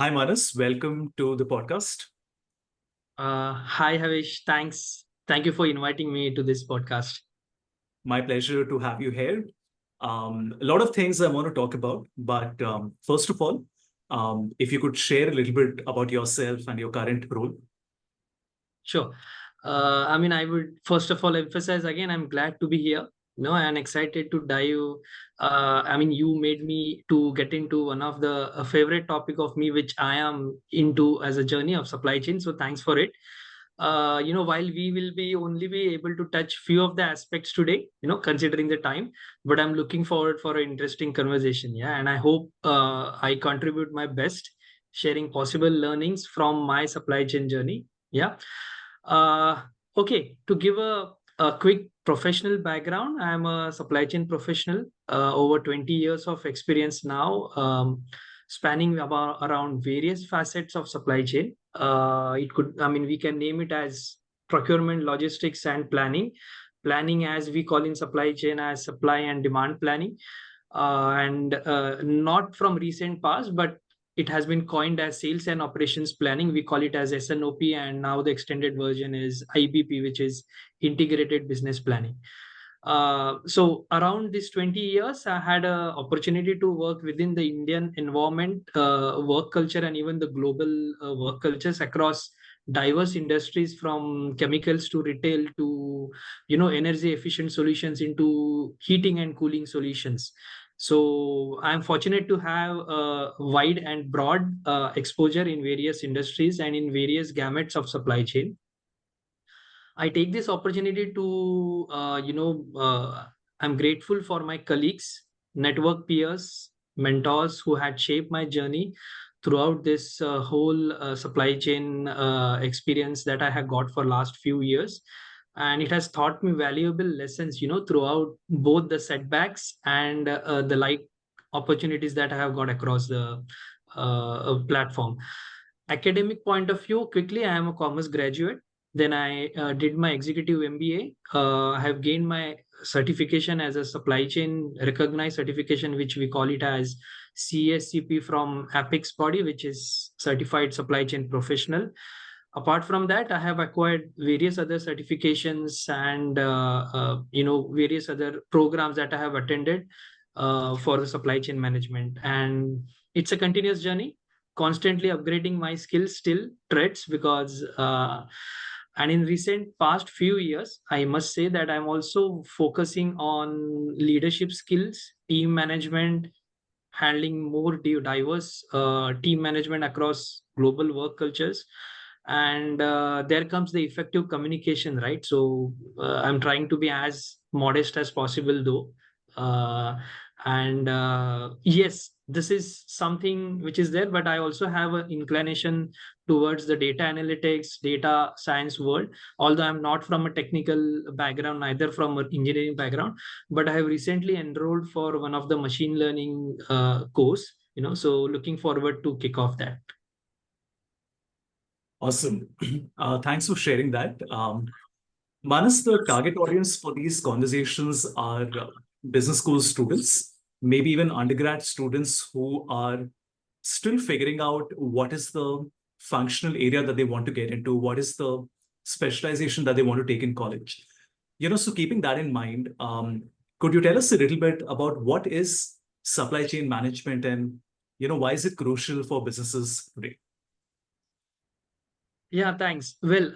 Hi, Manas. Welcome to the podcast. Hi, Havish. Thanks. Thank you for inviting me to this podcast. My pleasure to have you here. A lot of things I want to talk about, but first of all, if you could share a little bit about yourself and your current role. Sure. I would first of all emphasize again, I'm glad to be here. And excited to dive. You made me to get into one of the favorite topic of me, which I am into as a journey of supply chain. So thanks for it. While we will be only be able to touch few of the aspects today, considering the time, but I'm looking forward for an interesting conversation. Yeah, and I hope I contribute my best, sharing possible learnings from my supply chain journey. Yeah. Uh, okay, to give a quick professional background, I'm a supply chain professional, over 20 years of experience now, spanning about around various facets of supply chain. We can name it as procurement, logistics, and planning. Planning, as we call in supply chain, as supply and demand planning, and not from recent past, but it has been coined as sales and operations planning. We call it as S&OP, and now the extended version is IBP, which is integrated business planning. So around this 20 years, I had a opportunity to work within the Indian environment, work culture, and even the global work cultures across diverse industries, from chemicals to retail to energy efficient solutions into heating and cooling solutions. So I'm fortunate to have a wide and broad exposure in various industries and in various gamuts of supply chain. I take this opportunity to, I'm grateful for my colleagues, network peers, mentors who had shaped my journey throughout this whole supply chain experience that I have got for last few years. And it has taught me valuable lessons, throughout both the setbacks and the light opportunities that I have got across the platform. Academic point of view, quickly, I am a commerce graduate. Then I did my executive MBA. I have gained my certification as a supply chain recognized certification, which we call it as CSCP from Apex body, which is Certified Supply Chain Professional. Apart from that, I have acquired various other certifications and various other programs that I have attended for the supply chain management. And it's a continuous journey, constantly upgrading my skills still threads because and in recent past few years, I must say that I'm also focusing on leadership skills, team management, handling more diverse team management across global work cultures. And there comes the effective communication, right? So I'm trying to be as modest as possible, though. And yes, this is something which is there, but I also have an inclination towards the data analytics, data science world. Although I'm not from a technical background, neither from an engineering background, but I have recently enrolled for one of the machine learning course. So looking forward to kick off that. Awesome. Thanks for sharing that. Manas, the target audience for these conversations are business school students, maybe even undergrad students who are still figuring out what is the functional area that they want to get into, what is the specialization that they want to take in college. So keeping that in mind, could you tell us a little bit about what is supply chain management and why is it crucial for businesses today? Yeah, thanks. Well,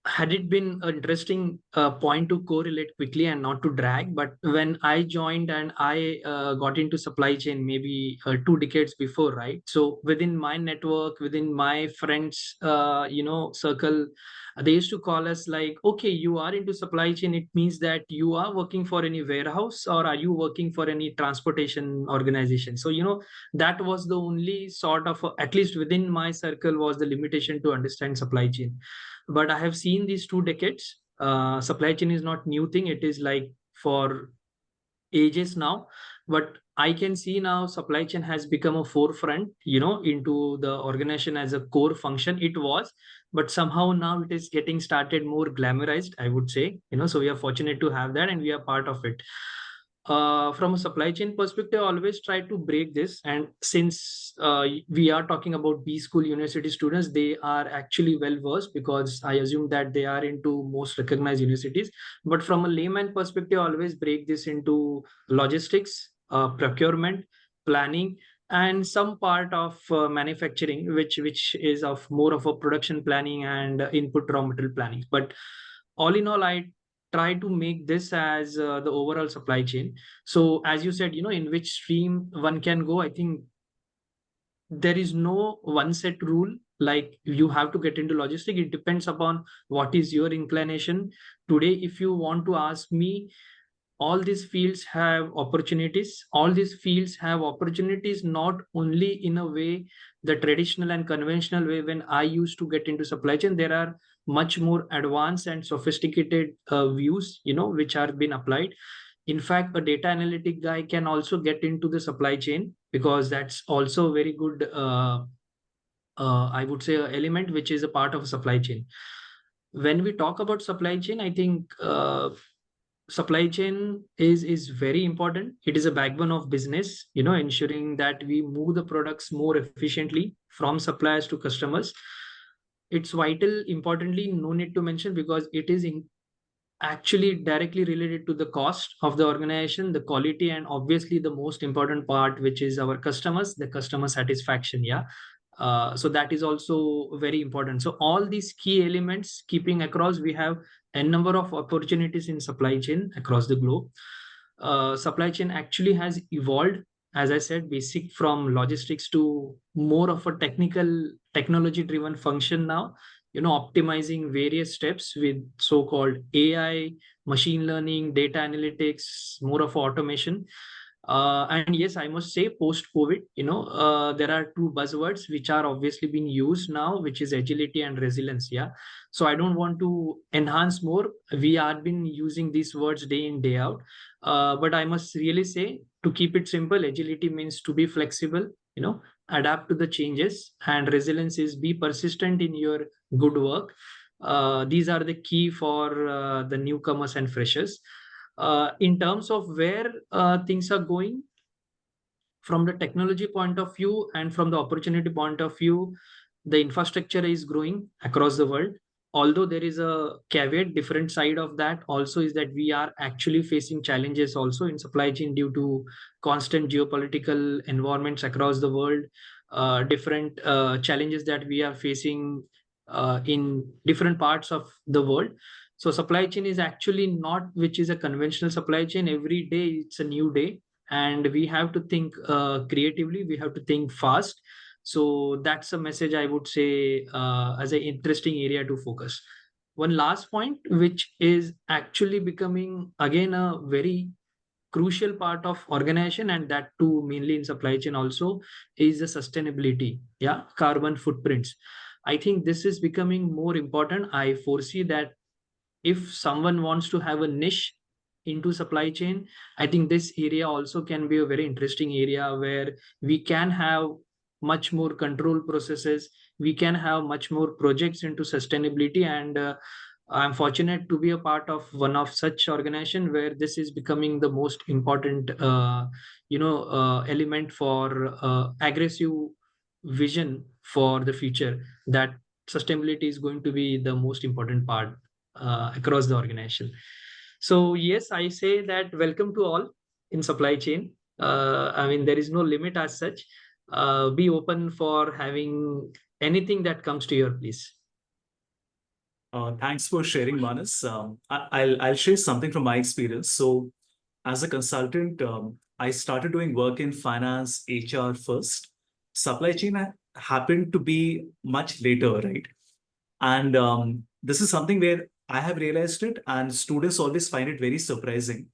had it been an interesting point to correlate quickly and not to drag, but when I joined and I got into supply chain maybe 2 decades before, right? So within my network, within my friends, circle, they used to call us like, okay, you are into supply chain. It means that you are working for any warehouse, or are you working for any transportation organization? So, that was the only sort of at least within my circle was the limitation to understand supply chain. But I have seen these 2 decades. Supply chain is not new thing. It is like for ages now, but I can see now supply chain has become a forefront, into the organization as a core function. It was, but somehow now it is getting started more glamorized, I would say. So we are fortunate to have that, and we are part of it. from a supply chain perspective, I always try to break this. And since we are talking about B school university students, they are actually well versed because I assume that they are into most recognized universities. But from a layman perspective, I always break this into logistics, procurement, planning, and some part of manufacturing, which is of more of a production planning and input raw material planning. But all in all, I try to make this as the overall supply chain. So as you said, in which stream one can go, I think there is no one set rule like you have to get into logistics. It depends upon what is your inclination. Today, if you want to ask me, all these fields have opportunities. All these fields have opportunities not only in a way, the traditional and conventional way. When I used to get into supply chain, there are much more advanced and sophisticated views, which are being applied. In fact, a data analytic guy can also get into the supply chain because that's also a very good I would say, a element which is a part of a supply chain. When we talk about supply chain, I think supply chain is very important. It is a backbone of business, ensuring that we move the products more efficiently from suppliers to customers. It's vital, importantly, no need to mention, because it is actually directly related to the cost of the organization, the quality, and obviously the most important part, which is our customers, the customer satisfaction. Yeah. So that is also very important. So all these key elements keeping across, we have a number of opportunities in supply chain across the globe. Supply chain actually has evolved, as I said, basic from logistics to more of a technology driven function now, optimizing various steps with so-called AI, machine learning, data analytics, more of automation. And yes, I must say, post COVID, there are two buzzwords which are obviously being used now, which is agility and resilience. Yeah. So I don't want to enhance more. We have been using these words day in, day out. But I must really say, to keep it simple, agility means to be flexible, adapt to the changes, and resilience is be persistent in your good work. These are the key for the newcomers and freshers. In terms of where things are going from the technology point of view and from the opportunity point of view, the infrastructure is growing across the world. Although there is a caveat, different side of that also is that we are actually facing challenges also in supply chain due to constant geopolitical environments across the world, different challenges that we are facing in different parts of the world. So supply chain is actually not, which is a conventional supply chain. Every day it's a new day, and we have to think creatively. We have to think fast. So that's a message I would say as an interesting area to focus. One last point, which is actually becoming again a very crucial part of organization, and that too mainly in supply chain also, is the sustainability. Yeah, carbon footprints. I think this is becoming more important. I foresee that if someone wants to have a niche into supply chain, I think this area also can be a very interesting area where we can have much more control processes. We can have much more projects into sustainability, and I'm fortunate to be a part of one of such organization where this is becoming the most important element for aggressive vision for the future, that sustainability is going to be the most important part across the organization. So yes, I say that welcome to all in supply chain. I mean, there is no limit as such. Be open for having anything that comes to your place. Thanks for sharing, Manas. I'll share something from my experience. So, as a consultant, I started doing work in finance, HR first. Supply chain happened to be much later, right? And this is something where I have realized it, and students always find it very surprising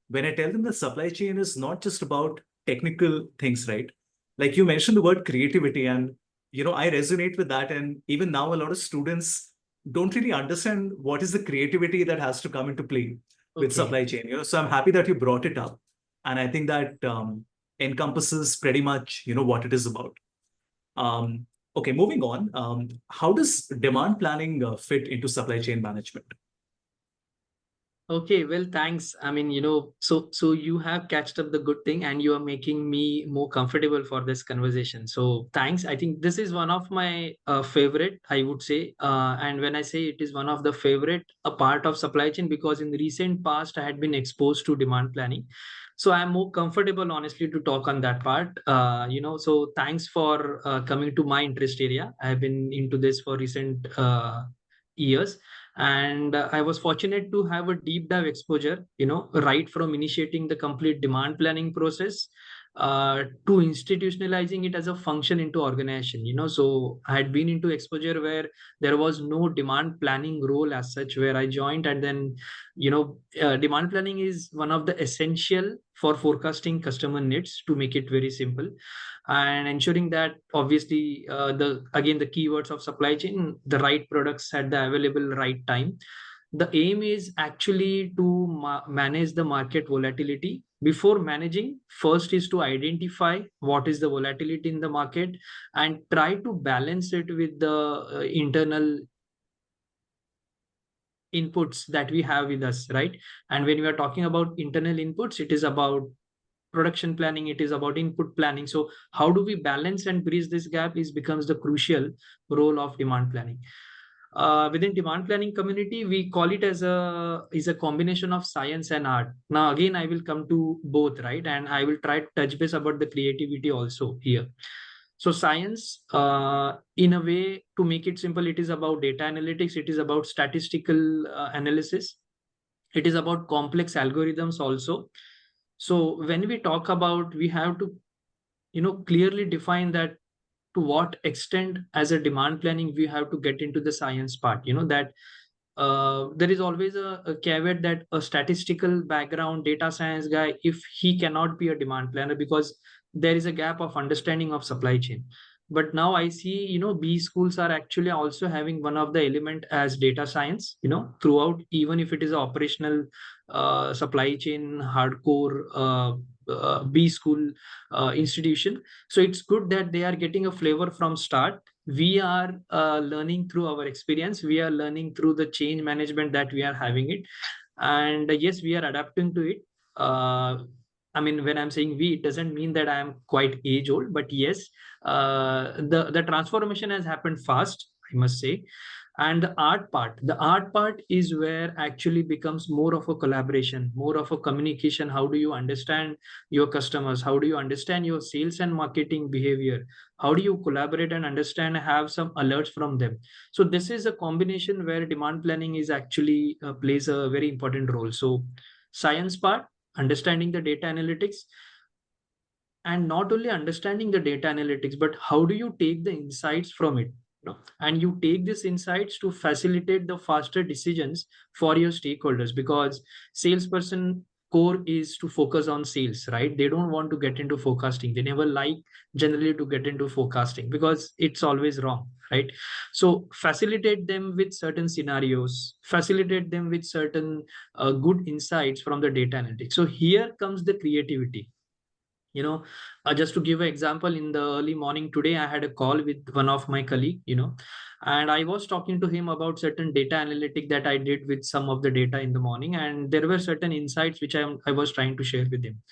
when I tell them that supply chain is not just about technical things, right? Like you mentioned the word creativity, and I resonate with that. And even now, a lot of students don't really understand what is the creativity that has to come into play with Okay. supply chain. So I'm happy that you brought it up, and I think that encompasses pretty much what it is about. Um, okay, moving on. How does demand planning fit into supply chain management? Okay, well, thanks. I mean, so you have catched up the good thing, and you are making me more comfortable for this conversation. So thanks. I think this is one of my favorite, I would say. And when I say it is one of the favorite, a part of supply chain, because in the recent past I had been exposed to demand planning. So I'm more comfortable, honestly, to talk on that part. So thanks for coming to my interest area. I've been into this for recent years, and I was fortunate to have a deep dive exposure, right from initiating the complete demand planning process to institutionalizing it as a function into organization. So I had been into exposure where there was no demand planning role as such, where I joined. And then demand planning is one of the essential for forecasting customer needs, to make it very simple, and ensuring that, obviously, the keywords of supply chain, the right products at the available right time. The aim is actually to manage the market volatility. Before managing, first is to identify what is the volatility in the market and try to balance it with the internal inputs that we have with us, right? And when we are talking about internal inputs, it is about production planning, it is about input planning. So how do we balance and bridge this gap is becomes the crucial role of demand planning. Within demand planning community, we call it as a combination of science and art. Now again, I will come to both, right? And I will try to touch base about the creativity also here. So science, in a way, to make it simple, it is about data analytics, it is about statistical analysis, it is about complex algorithms also. So when we talk about, we have to clearly define that to what extent as a demand planning we have to get into the science part, that there is always a caveat that a statistical background data science guy, if he cannot be a demand planner, because there is a gap of understanding of supply chain. But now I see, B schools are actually also having one of the element as data science, throughout, even if it is a operational supply chain hardcore B school institution. So it's good that they are getting a flavor from start. We are learning through our experience, we are learning through the change management that we are having it. And yes, we are adapting to it. I mean, when I'm saying we, it doesn't mean that I am quite age old, but yes, the transformation has happened fast, I must say. And the art part is where actually becomes more of a collaboration, more of a communication. How do you understand your customers? How do you understand your sales and marketing behavior? How do you collaborate and understand, have some alerts from them? So this is a combination where demand planning is actually plays a very important role. So science part, understanding the data analytics, and not only understanding the data analytics, but how do you take the insights from it, and you take these insights to facilitate the faster decisions for your stakeholders, because salesperson core is to focus on sales, right? They don't want to get into forecasting. They never like generally to get into forecasting because it's always wrong, right? So facilitate them with certain scenarios, facilitate them with certain good insights from the data analytics. So here comes the creativity. Just to give an example, in the early morning today I had a call with one of my colleague, and I was talking to him about certain data analytic that I did with some of the data in the morning, and there were certain insights which I was trying to share with him.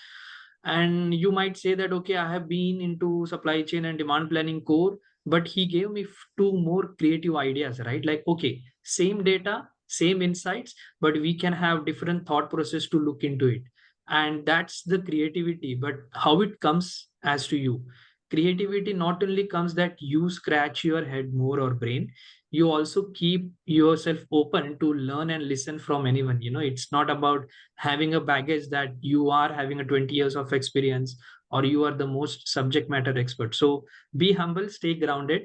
And you might say that, okay, I have been into supply chain and demand planning core, but he gave me two more creative ideas, right? Like, okay, same data, same insights, but we can have different thought process to look into it. And that's the creativity. But how it comes as to you, creativity not only comes that you scratch your head more or brain, you also keep yourself open to learn and listen from anyone. It's not about having a baggage that you are having a 20 years of experience or you are the most subject matter expert. So be humble, stay grounded.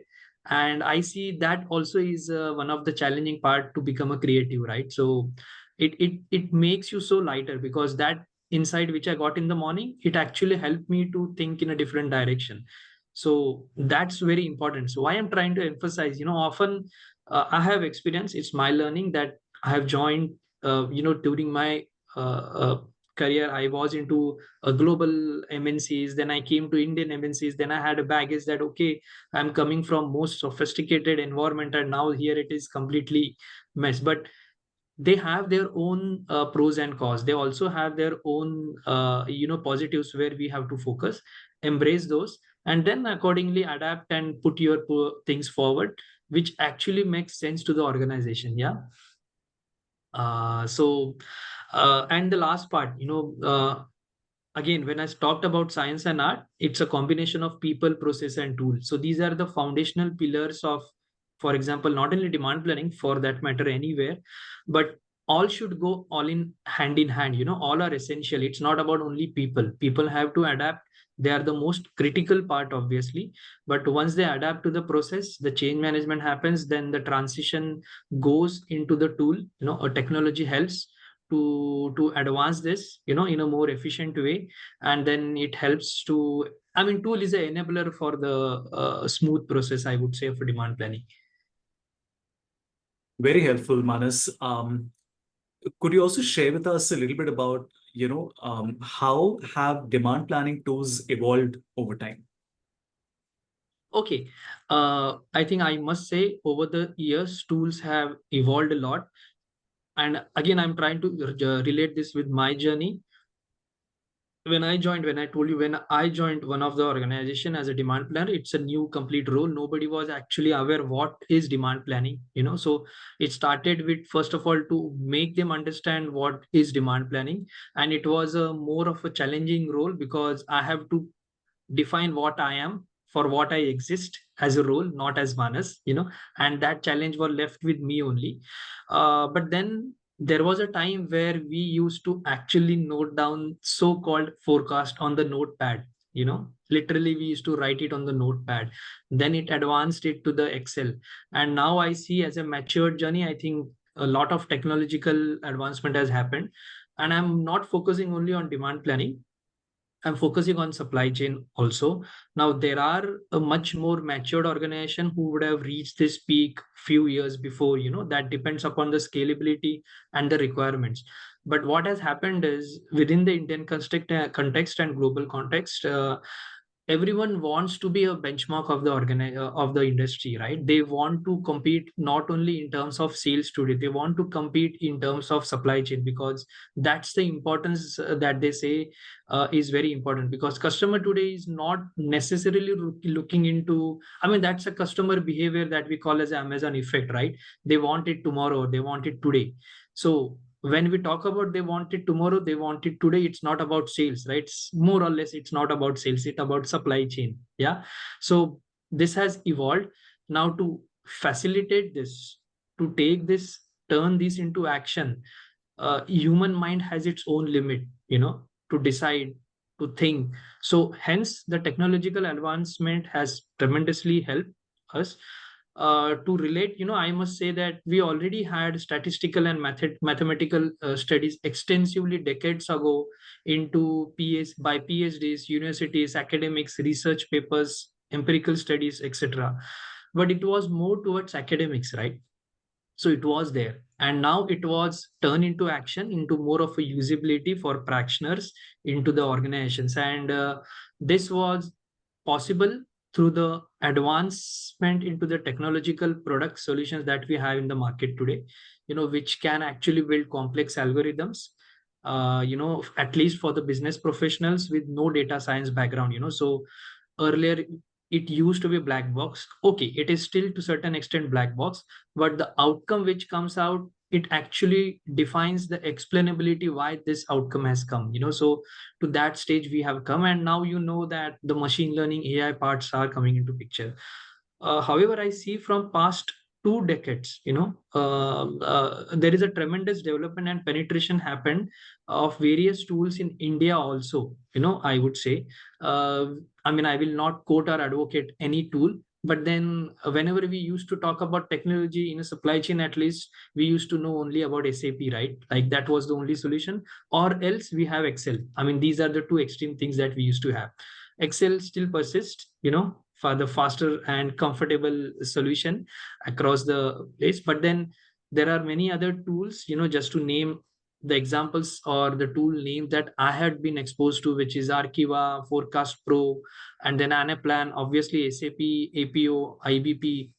And I see that also is one of the challenging part to become a creative, right? So it makes you so lighter, because that insight which I got in the morning, it actually helped me to think in a different direction. So that's very important. So why I'm trying to emphasize, often I have experience, it's my learning that I have joined, during my uh, career, I was into global MNCs, then I came to Indian MNCs, then I had a baggage that, okay, I'm coming from most sophisticated environment, and now here it is completely mess. But they have their own pros and cons. They also have their own positives where we have to focus, embrace those, and then accordingly adapt and put your things forward, which actually makes sense to the organization. Yeah. And the last part, again, when I talked about science and art, it's a combination of people, process, and tool. So these are the foundational pillars of, for example, not only demand planning, for that matter, anywhere, but all should go all in hand. All are essential. It's not about only people. People have to adapt. They are the most critical part, obviously. But once they adapt to the process, the change management happens, then the transition goes into the tool. A technology helps to advance this in a more efficient way, and then it helps to, I mean, tool is an enabler for the smooth process, I would say, for demand planning. Very helpful, Manas. Could you also share with us a little bit about, how have demand planning tools evolved over time? Okay, I think I must say over the years tools have evolved a lot, and again I'm trying to relate this with my journey. When I told you, when I joined one of the organization as a demand planner, it's a new complete role. Nobody was actually aware what is demand planning. So it started with, first of all, to make them understand what is demand planning. And it was a more of a challenging role because I have to define what I am, for what I exist as a role, not as Manas. And that challenge was left with me only. But then there was a time where we used to actually note down so-called forecast on the notepad. Literally we used to write it on the notepad, then it advanced it to the Excel. And now I see, as a matured journey, I think a lot of technological advancement has happened, and I'm not focusing only on demand planning. I'm focusing on supply chain also. Now there are a much more matured organization who would have reached this peak few years before. That depends upon the scalability and the requirements. But what has happened is, within the Indian context and global context, everyone wants to be a benchmark of the of the industry, right? They want to compete not only in terms of sales today, they want to compete in terms of supply chain, because that's the importance that they say is very important. Because customer today is not necessarily looking into, I mean, that's a customer behavior that we call as Amazon effect, right? They want it tomorrow, they want it today. So when we talk about they want it tomorrow, they want it today, it's not about sales, right? It's more or less, it's not about sales, it's about supply chain. Yeah. So this has evolved. Now, to facilitate this, to take this, turn this into action, human mind has its own limit, to decide, to think. So hence the technological advancement has tremendously helped us. To relate, I must say that we already had statistical and mathematical studies extensively decades ago into by PhDs, universities, academics, research papers, empirical studies, etc. But it was more towards academics, right? So it was there, and now it was turned into action, into more of a usability for practitioners into the organizations. And this was possible through the advancement into the technological product solutions that we have in the market today, which can actually build complex algorithms, at least for the business professionals with no data science background. So earlier it used to be black box. Okay, it is still to certain extent black box, but the outcome which comes out, it actually defines the explainability why this outcome has come. So to that stage we have come, and now that the machine learning AI parts are coming into picture. However, I see from past 2 decades, there is a tremendous development and penetration happened of various tools in India also. I would say, uh, I mean, I will not quote or advocate any tool, but then whenever we used to talk about technology in a supply chain, at least we used to know only about SAP, right? Like that was the only solution, or else we have Excel. I mean, these are the two extreme things that we used to have. Excel still persists, for the faster and comfortable solution across the place. But then there are many other tools, just to name the examples or the tool name that I had been exposed to, which is Archiva, Forecast Pro, and then Anaplan, obviously SAP, APO, IBP,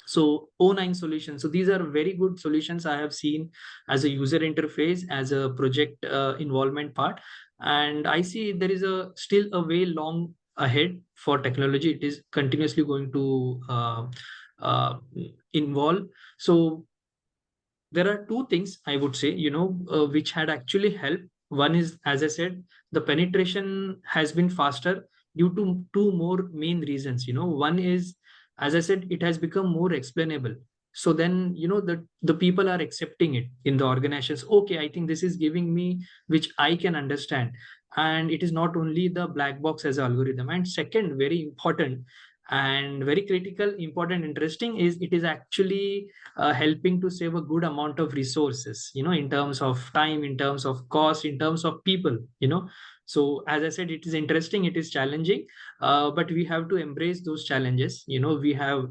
So O9 solutions. So these are very good solutions I have seen as a user interface, as a project involvement part. And I see there is still a way long ahead for technology. It is continuously going to uh, involve. So there are two things I would say, which had actually helped. One is, as I said, the penetration has been faster due to two more main reasons. One is, as I said, it has become more explainable. So then, the people are accepting it in the organizations. Okay, I think this is giving me, which I can understand. And it is not only the black box as algorithm. And second, very important and very critical, important, interesting is it is actually helping to save a good amount of resources, in terms of time, in terms of cost, in terms of people. So as I said, it is interesting, it is challenging, but we have to embrace those challenges. We have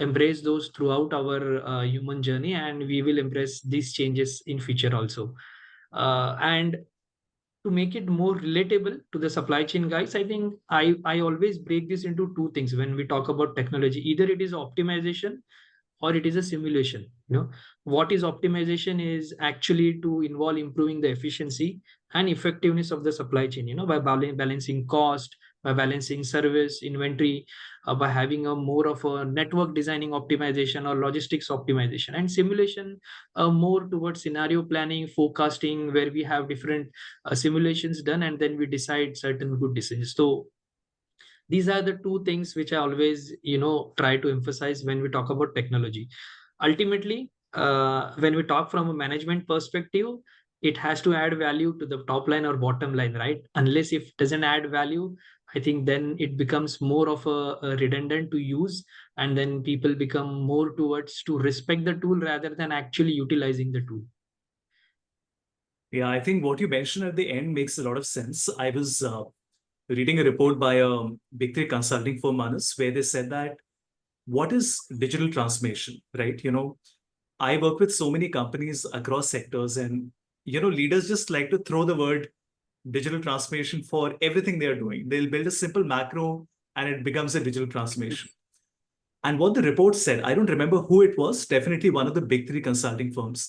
embraced those throughout our human journey, and we will embrace these changes in future also. And to make it more relatable to the supply chain guys, I think I always break this into two things when we talk about technology. Either it is optimization or it is a simulation. What is optimization is actually to involve improving the efficiency and effectiveness of the supply chain, by balancing cost, by balancing service inventory, by having a more of a network designing optimization or logistics optimization. And simulation more towards scenario planning, forecasting, where we have different simulations done and then we decide certain good decisions. So these are the two things which I always try to emphasize when we talk about technology. Ultimately, when we talk from a management perspective, it has to add value to the top line or bottom line, right? Unless if it doesn't add value, I think then it becomes more of a redundant to use, and then people become more towards to respect the tool rather than actually utilizing the tool. Yeah, I think what you mentioned at the end makes a lot of sense. I was reading a report by a big three consulting firm, Manas, where they said that what is digital transformation, right? I work with so many companies across sectors, and leaders just like to throw the word digital transformation for everything they are doing. They'll build a simple macro and it becomes a digital transformation. And what the report said, I don't remember who it was, definitely one of the big three consulting firms.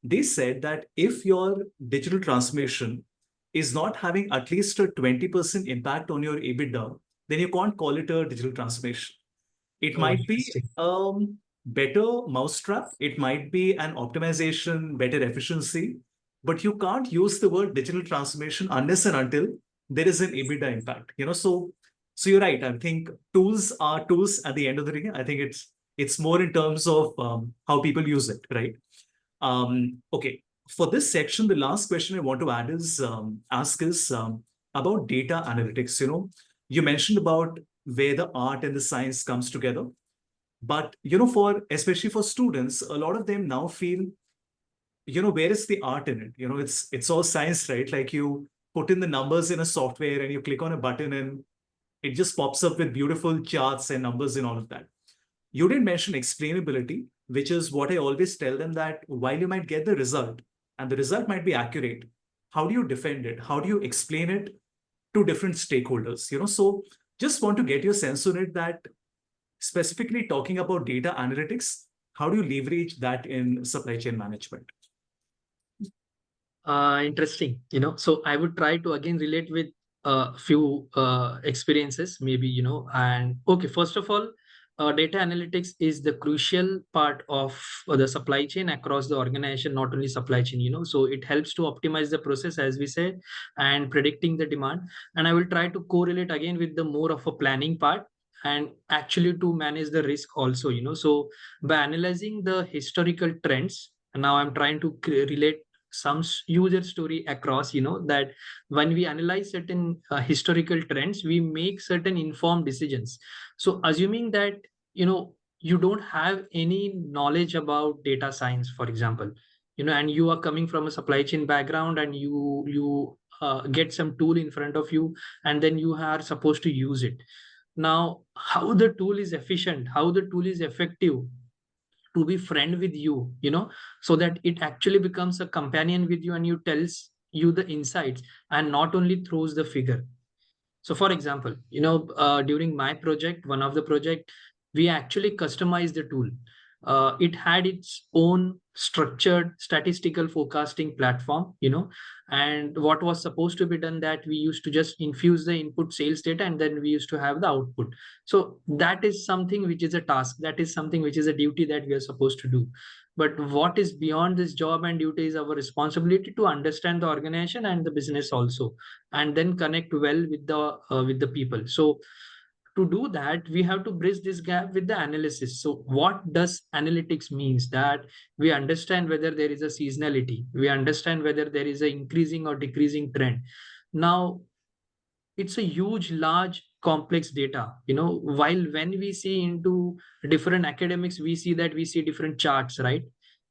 They said that if your digital transformation is not having at least a 20% impact on your EBITDA, then you can't call it a digital transformation. It Oh, might be interesting. better mousetrap. It might be an optimization, better efficiency, but you can't use the word digital transformation unless and until there is an EBITDA impact. So you're right. I think tools are tools at the end of the day. I think it's more in terms of how people use it, right? Okay. For this section, the last question I want to ask is about data analytics. You mentioned about where the art and the science comes together. But for especially for students, a lot of them now feel, where is the art in it? It's all science, right? Like you put in the numbers in a software and you click on a button and it just pops up with beautiful charts and numbers and all of that. You didn't mention explainability, which is what I always tell them, that while you might get the result and the result might be accurate, how do you defend it? How do you explain it to different stakeholders? So just want to get your sense on it, that specifically talking about data analytics, how do you leverage that in supply chain management? Interesting. So I would try to again relate with a few experiences, maybe, and okay, first of all, data analytics is the crucial part of the supply chain across the organization, not only supply chain, so it helps to optimize the process, as we said, and predicting the demand. And I will try to correlate again with the more of a planning part and actually to manage the risk also, so by analyzing the historical trends, and now I'm trying to relate some user story across, that when we analyze certain historical trends, we make certain informed decisions. So assuming that you don't have any knowledge about data science, for example, and you are coming from a supply chain background, and you get some tool in front of you, and then you are supposed to use it. Now, how the tool is efficient, how the tool is effective to be friend with you, so that it actually becomes a companion with you and you tells you the insights and not only throws the figure. So for example, during my project, one of the project, we actually customized the tool. It had its own structured statistical forecasting platform, and what was supposed to be done, that we used to just infuse the input sales data and then we used to have the output. So that is something which is a task, that is something which is a duty that we are supposed to do. But what is beyond this job and duty is our responsibility to understand the organization and the business also, and then connect well with the people. So to do that, we have to bridge this gap with the analysis. So what does analytics means? That we understand whether there is a seasonality, we understand whether there is an increasing or decreasing trend. Now, it's a huge, large, complex data. While when we see into different academics, we see different charts, right?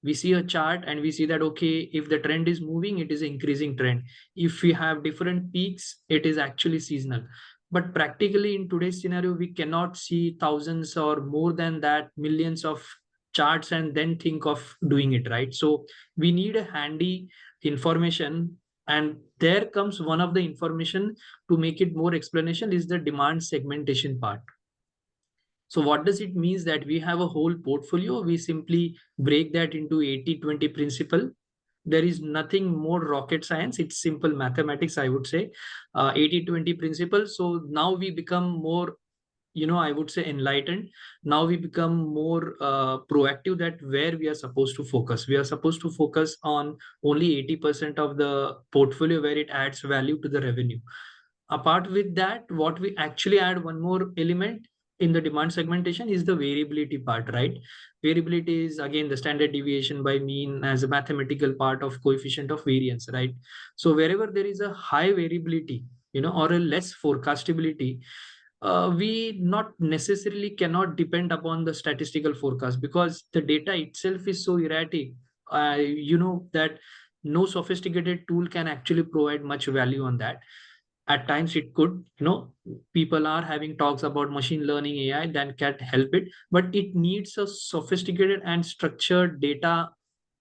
We see a chart and we see that, okay, if the trend is moving, it is an increasing trend. If we have different peaks, it is actually seasonal. But practically in today's scenario, we cannot see thousands or more than that, millions of charts and then think of doing it, right? So we need a handy information. And there comes one of the information to make it more explanation is the demand segmentation part. So what does it means? That we have a whole portfolio, we simply break that into 80-20 principle. There is nothing more rocket science, it's simple mathematics, I would say. 80-20 principle. So now we become more, I would say, enlightened. Now we become more proactive, that where we are supposed to focus, we are supposed to focus on only 80% of the portfolio where it adds value to the revenue. Apart with that, what we actually add one more element in the demand segmentation is the variability part, right? Variability is again the standard deviation by mean as a mathematical part of coefficient of variance, right? So wherever there is a high variability, or a less forecastability, we not necessarily cannot depend upon the statistical forecast, because the data itself is so erratic, that no sophisticated tool can actually provide much value on that. At times it could, people are having talks about machine learning AI that can help it, but it needs a sophisticated and structured data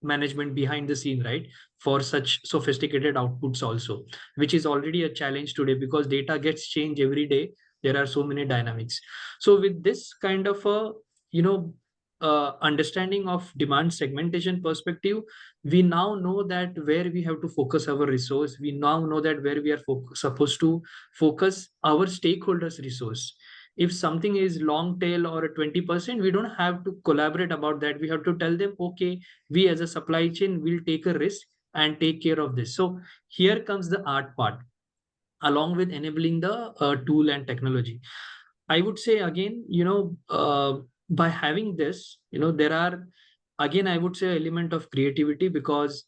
management behind the scene, right? For such sophisticated outputs also, which is already a challenge today, because data gets changed every day. There are so many dynamics. So with this kind of a, you know understanding of demand segmentation perspective, we now know that where we have to focus our resource. We now know that where we are supposed to focus our stakeholders resource. If something is long tail or a 20%, we don't have to collaborate about that. We have to tell them, okay, we as a supply chain will take a risk and take care of this. So here comes the art part, along with enabling the tool and technology. I would say again, by having this, there are, again, I would say, element of creativity, because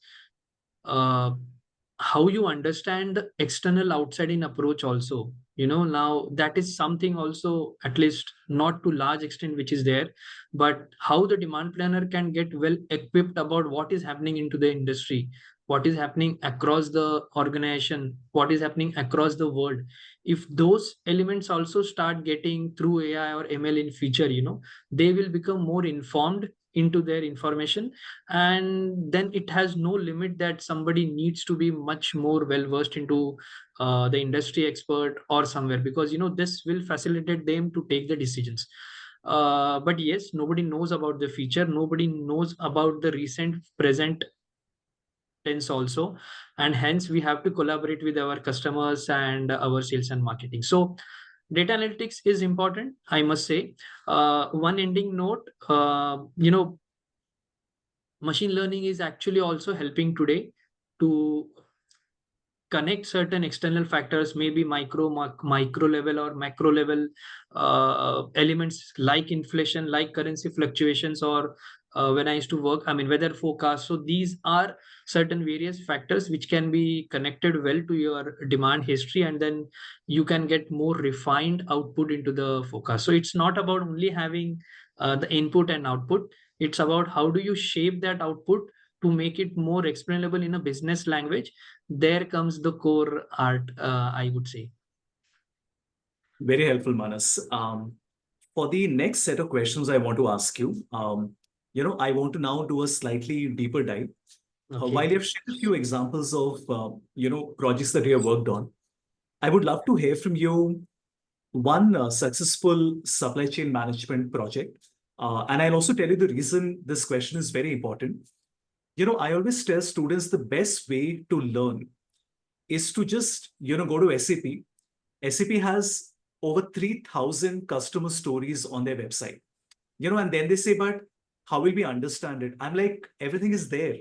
uh, how you understand the external outside in approach also, now that is something also, at least not to large extent, which is there. But how the demand planner can get well equipped about what is happening into the industry, what is happening across the organization, what is happening across the world. If those elements also start getting through AI or ML in future, they will become more informed into their information. And then it has no limit that somebody needs to be much more well versed into the industry expert or somewhere, because this will facilitate them to take the decisions. But yes, nobody knows about the future, nobody knows about the recent present tense also, and hence we have to collaborate with our customers and our sales and marketing. So data analytics is important, I must say. One ending note, machine learning is actually also helping today to connect certain external factors, maybe micro level or macro level elements, like inflation, like currency fluctuations, or when I used to work, I mean, weather forecast. So these are certain various factors which can be connected well to your demand history, and then you can get more refined output into the forecast. So it's not about only having the input and output, it's about how do you shape that output to make it more explainable in a business language. There comes the core art, I would say. Very helpful, Manas. For the next set of questions I want to ask you, I want to now do a slightly deeper dive. While Okay. you've shared a few examples of, projects that you have worked on, I would love to hear from you one successful supply chain management project And I'll also tell you the reason this question is very important. I always tell students the best way to learn is to just, go to SAP. SAP has over 3,000 customer stories on their website, and then they say, but how will we understand it? I'm like, everything is there.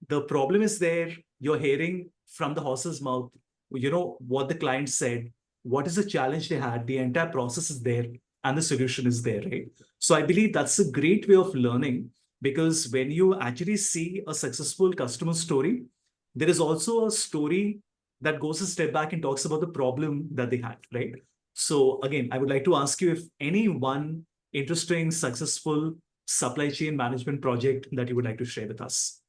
The problem is there. You're hearing from the horse's mouth, what the client said, what is the challenge they had, the entire process is there, and the solution is there, right? So I believe that's a great way of learning, because when you actually see a successful customer story, there is also a story that goes a step back and talks about the problem that they had, right? So again, I would like to ask you if any one interesting, successful supply chain management project that you would like to share with us.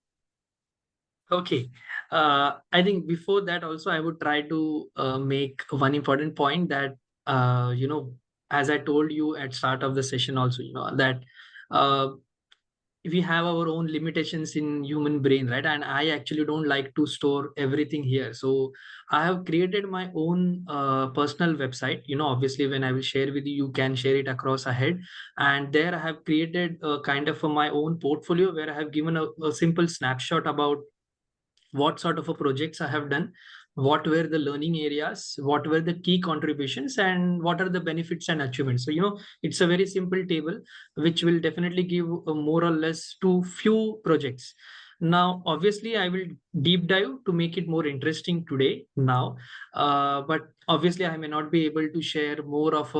Okay. I think before that also I would try to make one important point that, as I told you at start of the session also, that uh, we have our own limitations in human brain, right? And I actually don't like to store everything here. So I have created my own personal website. Obviously when I will share with you, you can share it across ahead. And there I have created a kind of my own portfolio where I have given a simple snapshot about what sort of a projects I have done, what were the learning areas, what were the key contributions, and what are the benefits and achievements. So, it's a very simple table which will definitely give a more or less to few projects. Now, obviously, I will deep dive to make it more interesting today now, but obviously, I may not be able to share more of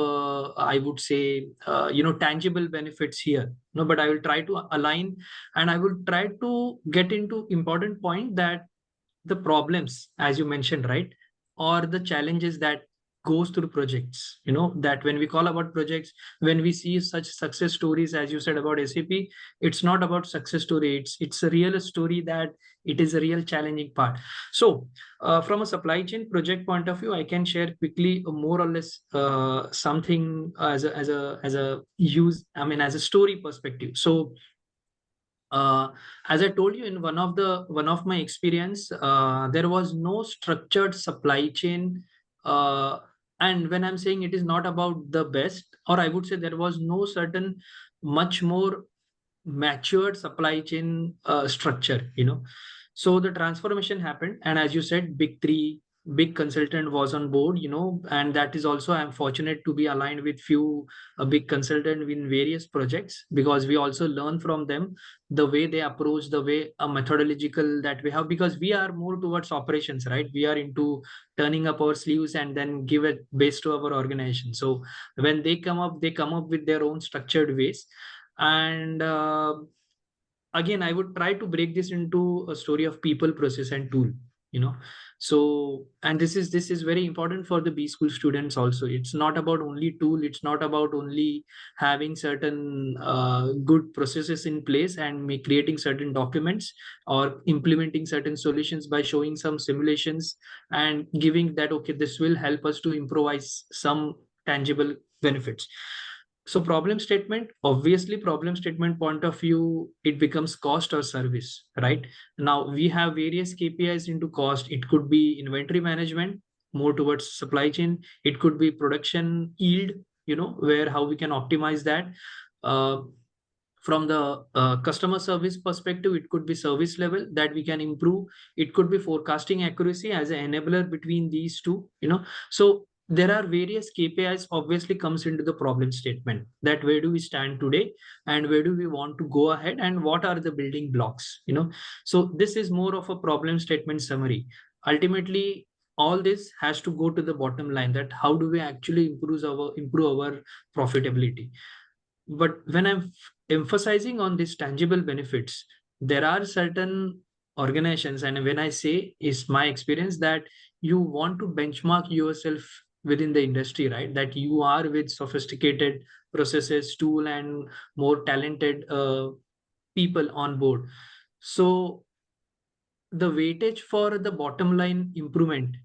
I would say, tangible benefits here. No, but I will try to align, and I will try to get into important point that the problems, as you mentioned, right, or the challenges that goes through projects. That when we call about projects, when we see such success stories, as you said about SAP, it's not about success story. It's a real story that it is a real challenging part. So, from a supply chain project point of view, I can share quickly more or less something as a use. I mean, as a story perspective. So uh, as I told you in one of my experience, there was no structured supply chain. uh, and when I'm saying it is not about the best, or I would say there was no certain much more matured supply chain structure. So the transformation happened, and as you said, big three, big consultant was on board. And that is also, I'm fortunate to be aligned with few a big consultant in various projects, because we also learn from them the way they approach, the way a methodological that we have, because we are more towards operations, right? We are into turning up our sleeves and then give it base to our organization. So when they come up with their own structured ways. And again, I would try to break this into a story of people, process, and tool. you know so, and this is very important for the B school students also. It's not about only tool, it's not about only having certain good processes in place and creating certain documents, or implementing certain solutions by showing some simulations and giving that, okay, this will help us to improvise some tangible benefits. So problem statement, obviously problem statement point of view, it becomes cost or service, right? Now we have various KPIs into cost. It could be inventory management, more towards supply chain. It could be production yield, where how we can optimize that. Uh, from the customer service perspective, it could be service level that we can improve. It could be forecasting accuracy as an enabler between these two. So there are various KPIs obviously comes into the problem statement, that where do we stand today and where do we want to go ahead and what are the building blocks. So this is more of a problem statement summary. Ultimately, all this has to go to the bottom line, that how do we actually improve our profitability. But when I'm emphasizing on these tangible benefits, there are certain organizations, and when I say is my experience, that you want to benchmark yourself within the industry, right? That you are with sophisticated processes, tool, and more talented people on board. So the weightage for the bottom line improvement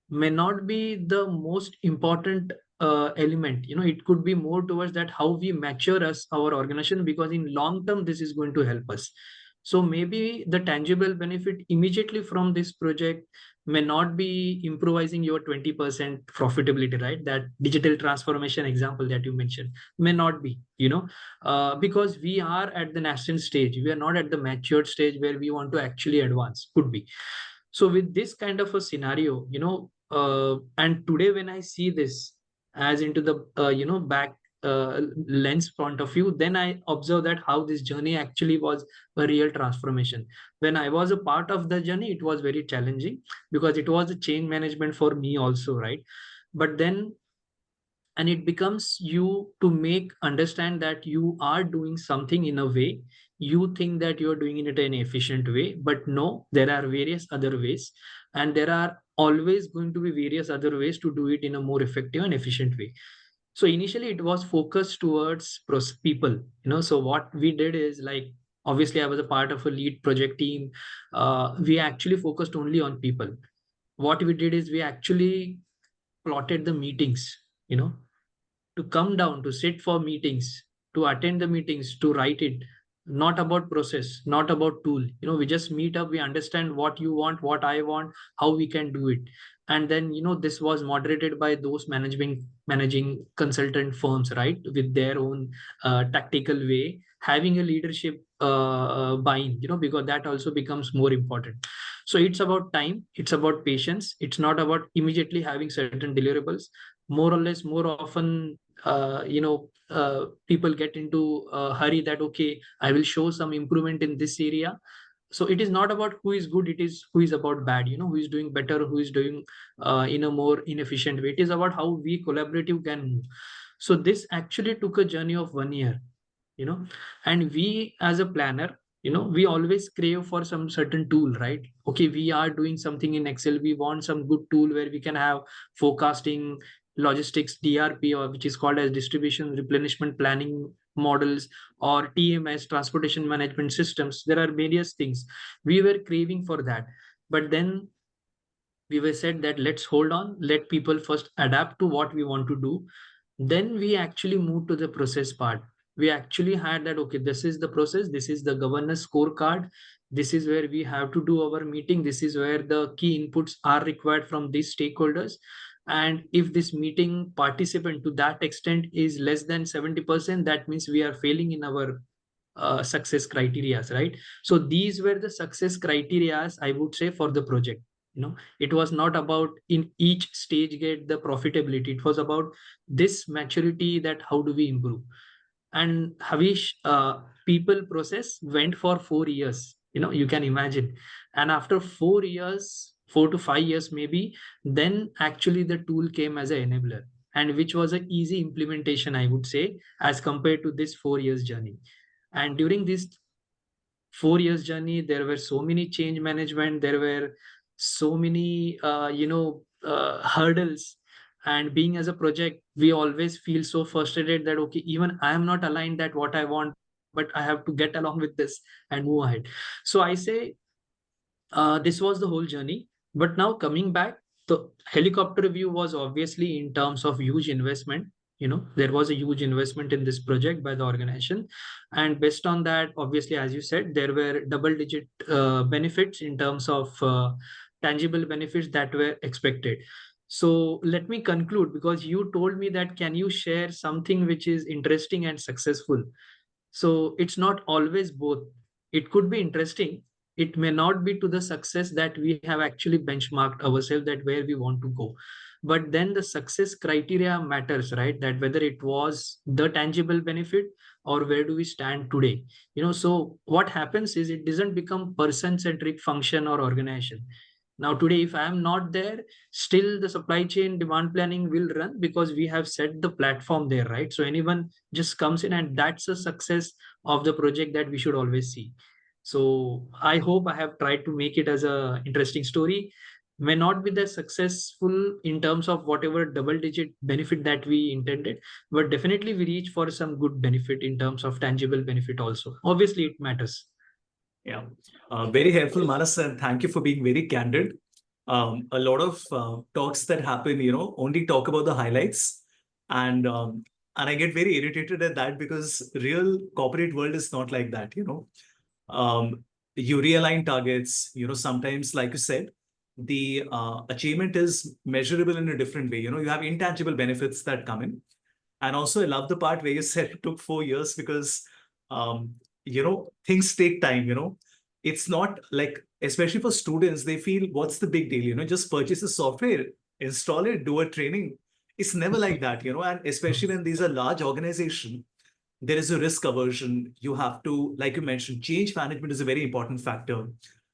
may not be the most important element. It could be more towards that how we mature us our organization, because in long term this is going to help us. So maybe the tangible benefit immediately from this project may not be improvising your 20% profitability, right? That digital transformation example that you mentioned may not be, because we are at the nascent stage. We are not at the matured stage where we want to actually advance, could be. So with this kind of a scenario, and today when I see this as into the, back lens point of view, then I observe that how this journey actually was a real transformation. When I was a part of the journey, it was very challenging because it was a change management for me also, right? But then, and it becomes you to make understand that you are doing something in a way you think that you are doing it in an efficient way, but no, there are various other ways, and there are always going to be various other ways to do it in a more effective and efficient way. So initially it was focused towards people, so what we did is, like, obviously I was a part of a lead project team. We actually focused only on people. What we did is we actually plotted the meetings, you know to come down, to sit for meetings, to attend the meetings, to write it. Not about process, not about tool. We just meet up, we understand what you want, what I want, how we can do it. And then, this was moderated by those managing consultant firms, right? With their own tactical way, having a leadership buy-in, because that also becomes more important. So it's about time, it's about patience, it's not about immediately having certain deliverables. More or less, more often, people get into a hurry that, okay, I will show some improvement in this area. So it is not about who is good, it is who is about bad, who is doing better, who is doing in a more inefficient way. It is about how we collaborative can move. So this actually took a journey of 1 year, you know and we as a planner, we always crave for some certain tool, right? Okay, we are doing something in Excel, we want some good tool where we can have forecasting, logistics, DRP, or which is called as distribution replenishment planning models, or TMS, transportation management systems. There are various things we were craving for that. But then we were said that let's hold on, let people first adapt to what we want to do. Then we actually moved to the process part. We actually had that, okay, this is the process, this is the governance scorecard, this is where we have to do our meeting, this is where the key inputs are required from these stakeholders. And if this meeting participant to that extent is less than 70%, that means we are failing in our success criterias, right? So these were the success criterias, I would say, for the project. It was not about in each stage get the profitability, it was about this maturity, that how do we improve. And Havish, people process went for 4 years, you can imagine. And after 4 years, 4 to 5 years maybe, then actually the tool came as an enabler, and which was an easy implementation, I would say, as compared to this 4 years journey. And during this 4 years journey, there were so many change management, there were so many hurdles. And being as a project, we always feel so frustrated that, okay, even I am not aligned that what I want, but I have to get along with this and move ahead. So I say, this was the whole journey. But now coming back, the helicopter view was obviously in terms of huge investment. There was a huge investment in this project by the organization. And based on that, obviously, as you said, there were double digit benefits in terms of tangible benefits that were expected. So let me conclude, because you told me that can you share something which is interesting and successful. So it's not always both. It could be interesting. It may not be to the success that we have actually benchmarked ourselves, that where we want to go. But then the success criteria matters, right? That whether it was the tangible benefit or where do we stand today. So what happens is it doesn't become person centric function or organization. Now, today, if I am not there, still the supply chain demand planning will run because we have set the platform there, right? So anyone just comes in, and that's a success of the project that we should always see. So I hope I have tried to make it as a interesting story. May not be that successful in terms of whatever double digit benefit that we intended, but definitely we reach for some good benefit in terms of tangible benefit also. Obviously, it matters. Yeah, very helpful, Manas, and thank you for being very candid. A lot of talks that happen, only talk about the highlights, and I get very irritated at that because real corporate world is not like that. you realign targets. Sometimes, like you said, the achievement is measurable in a different way. You have intangible benefits that come in. And also, I love the part where you said it took 4 years because, things take time. It's not like, especially for students, they feel, what's the big deal? Just purchase the software, install it, do a training. It's never like that. And especially when these are large organizations, there is a risk aversion. You have to, like you mentioned, change management is a very important factor.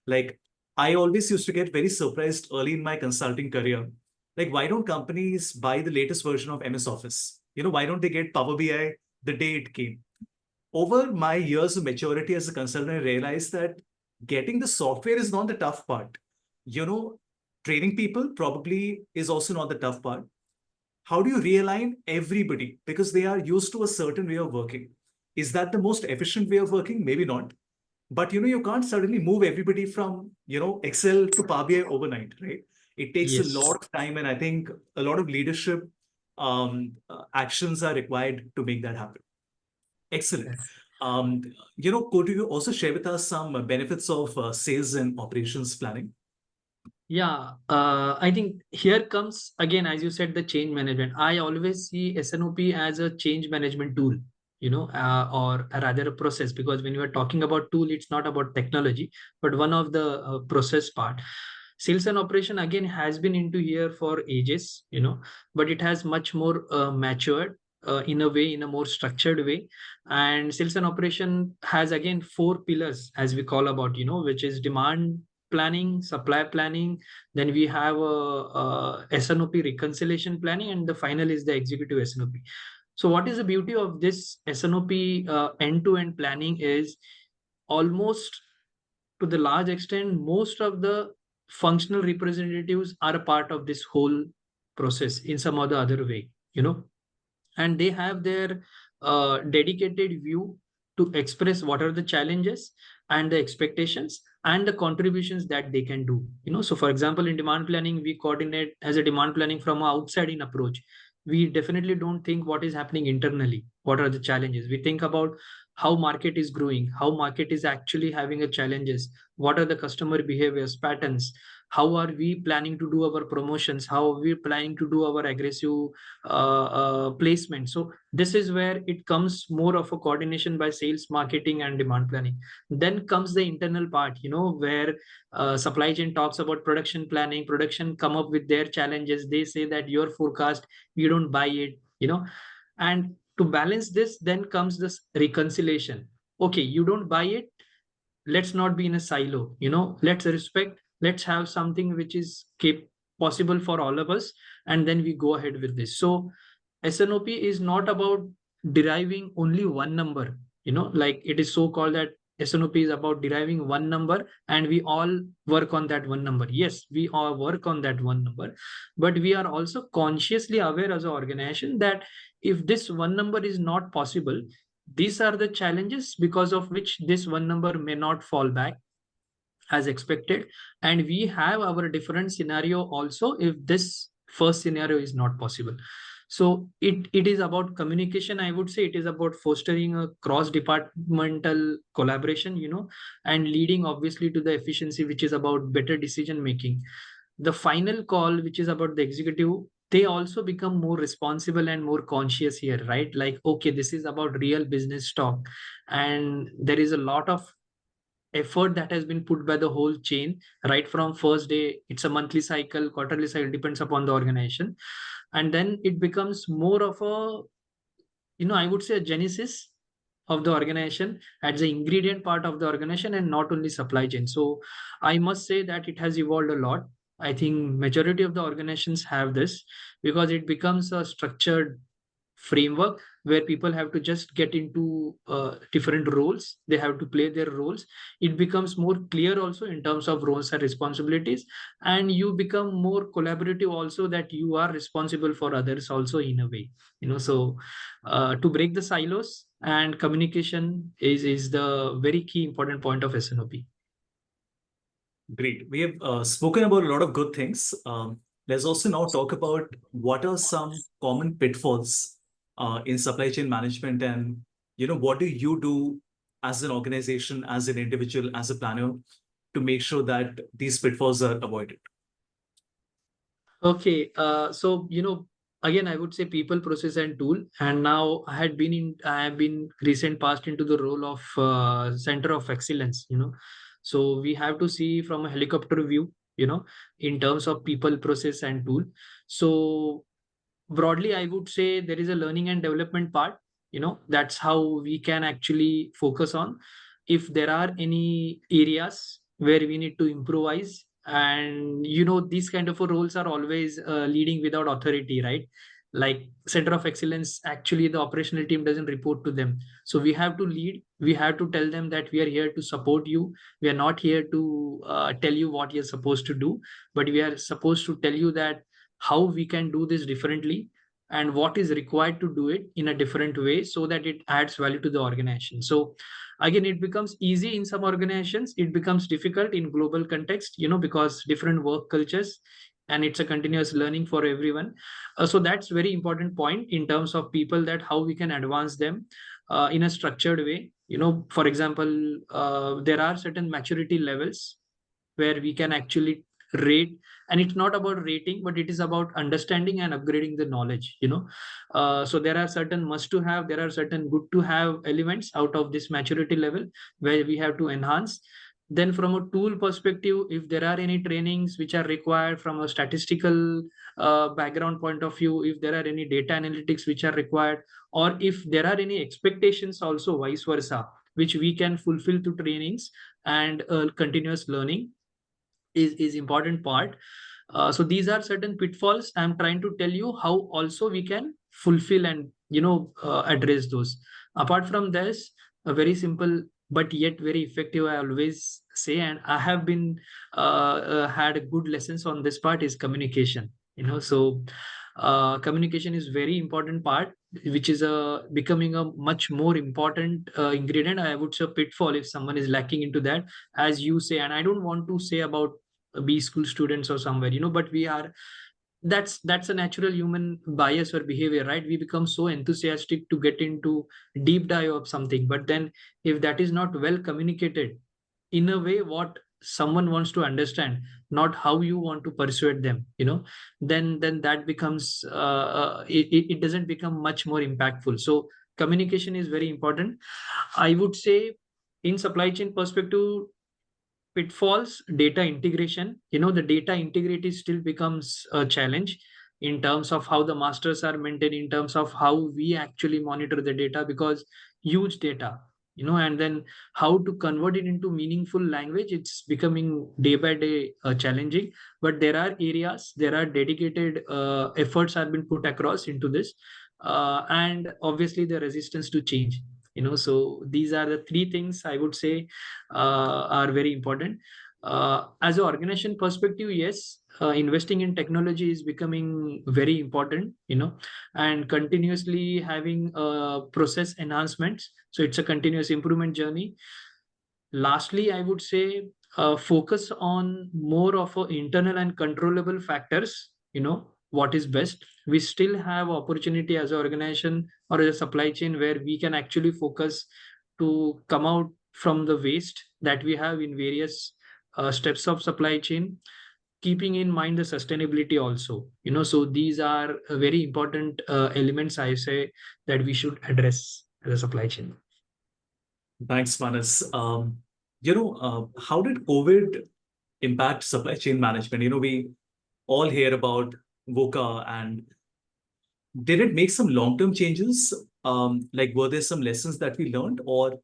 Like, I always used to get very surprised early in my consulting career. Like, why don't companies buy the latest version of MS Office? Why don't they get Power BI the day it came? Over my years of maturity as a consultant, I realized that getting the software is not the tough part. You know, Training people probably is also not the tough part. How do you realign everybody because they are used to a certain way of working? Is that the most efficient way of working? Maybe not. But you can't suddenly move everybody from Excel to Power BI overnight, right? It takes a Yes. lot of time, and I think a lot of leadership actions are required to make that happen. Excellent. Um, could you also share with us some benefits of sales and operations planning? Yeah, I think here comes again, as you said, the change management. I always see S&OP as a change management tool, or rather a process, because when you are talking about tool, it's not about technology, but one of the process part. Sales and operation again has been into here for ages, but it has much more matured in a way, in a more structured way. And sales and operation has again four pillars, as we call about, which is demand planning, supply planning, then we have a S&OP reconciliation planning, and the final is the executive S&OP. So what is the beauty of this S&OP end-to-end planning is almost to the large extent, most of the functional representatives are a part of this whole process in some or the other way, and they have their dedicated view to express what are the challenges and the expectations and the contributions that they can do. So for example, in demand planning, we coordinate as a demand planning from an outside in approach. We definitely don't think what is happening internally, what are the challenges. We think about how market is growing, how market is actually having a challenges, what are the customer behaviors patterns, how are we planning to do our promotions, how are we planning to do our aggressive placement. So this is where it comes more of a coordination by sales, marketing, and demand planning. Then comes the internal part, where supply chain talks about production planning. Production come up with their challenges. They say that your forecast, you don't buy it, and to balance this, then comes this reconciliation. Okay, you don't buy it, let's not be in a silo, let's respect, let's have something which is possible for all of us, and then we go ahead with this. So S&OP is not about deriving only one number, like it is so called that S&OP is about deriving one number and we all work on that one number. Yes, we all work on that one number, but we are also consciously aware as an organization that if this one number is not possible, these are the challenges because of which this one number may not fall back as expected. And we have our different scenario also if this first scenario is not possible. So it is about communication. I would say it is about fostering a cross departmental collaboration, and leading obviously to the efficiency, which is about better decision making. The final call, which is about the executive, they also become more responsible and more conscious here, right? Like, okay, this is about real business talk, and there is a lot of effort that has been put by the whole chain right from first day. It's a monthly cycle, quarterly cycle, depends upon the organization, and then it becomes more of a, I would say, a genesis of the organization as the ingredient part of the organization and not only supply chain. So I must say that it has evolved a lot. I think majority of the organizations have this because it becomes a structured framework where people have to just get into different roles. They have to play their roles. It becomes more clear also in terms of roles and responsibilities, and you become more collaborative also, that you are responsible for others also in a way. So to break the silos, and communication is the very key important point of S&OP. Great. We have spoken about a lot of good things. Let's also now talk about what are some common pitfalls in supply chain management, and what do you do as an organization, as an individual, as a planner, to make sure that these pitfalls are avoided? Okay, so again, I would say people, process, and tool. And now I have been recent past into the role of center of excellence. So we have to see from a helicopter view. In terms of people, process, and tool. So broadly, I would say there is a learning and development part. That's how we can actually focus on. If there are any areas where we need to improvise, and these kind of roles are always leading without authority, right? Like center of excellence, actually the operational team doesn't report to them, so we have to lead. We have to tell them that we are here to support you. We are not here to tell you what you're supposed to do, but we are supposed to tell you that how we can do this differently, and what is required to do it in a different way, so that it adds value to the organization. So again, it becomes easy in some organizations, it becomes difficult in global context, because different work cultures, and it's a continuous learning for everyone. So that's very important point in terms of people, that how we can advance them in a structured way. For example, there are certain maturity levels where we can actually rate. And it's not about rating, but it is about understanding and upgrading the knowledge. So there are certain must to have, there are certain good to have elements out of this maturity level, where we have to enhance. Then from a tool perspective, if there are any trainings which are required from a statistical background point of view, if there are any data analytics which are required, or if there are any expectations also vice versa, which we can fulfill through trainings and continuous learning, is important part. So these are certain pitfalls. I'm trying to tell you how also we can fulfill and address those. Apart from this, a very simple but yet very effective, I always say, and I have been had good lessons on this part, is communication. So communication is very important part, which is becoming a much more important ingredient. I would say pitfall if someone is lacking into that, as you say. And I don't want to say about B school students or somewhere, but we are, that's a natural human bias or behavior, right? We become so enthusiastic to get into deep dive of something, but then if that is not well communicated in a way what someone wants to understand, not how you want to persuade them, then that becomes it doesn't become much more impactful. So communication is very important, I would say. In supply chain perspective, pitfalls, data integration. The data integrity still becomes a challenge in terms of how the masters are maintained, in terms of how we actually monitor the data, because huge data, and then how to convert it into meaningful language, it's becoming day by day challenging. But there are areas, there are dedicated efforts have been put across into this, and obviously the resistance to change. So these are the three things I would say are very important. As an organization perspective, yes, investing in technology is becoming very important, and continuously having process enhancements. So it's a continuous improvement journey. Lastly, I would say focus on more of a internal and controllable factors. What is best. We still have opportunity as an organization or as a supply chain, where we can actually focus to come out from the waste that we have in various steps of supply chain, keeping in mind the sustainability also. So these are very important elements, I say, that we should address as a supply chain. Thanks, Manas. How did COVID impact supply chain management? We all hear about VUCA, and did it make some long-term changes? Like, were there some lessons that we learned, or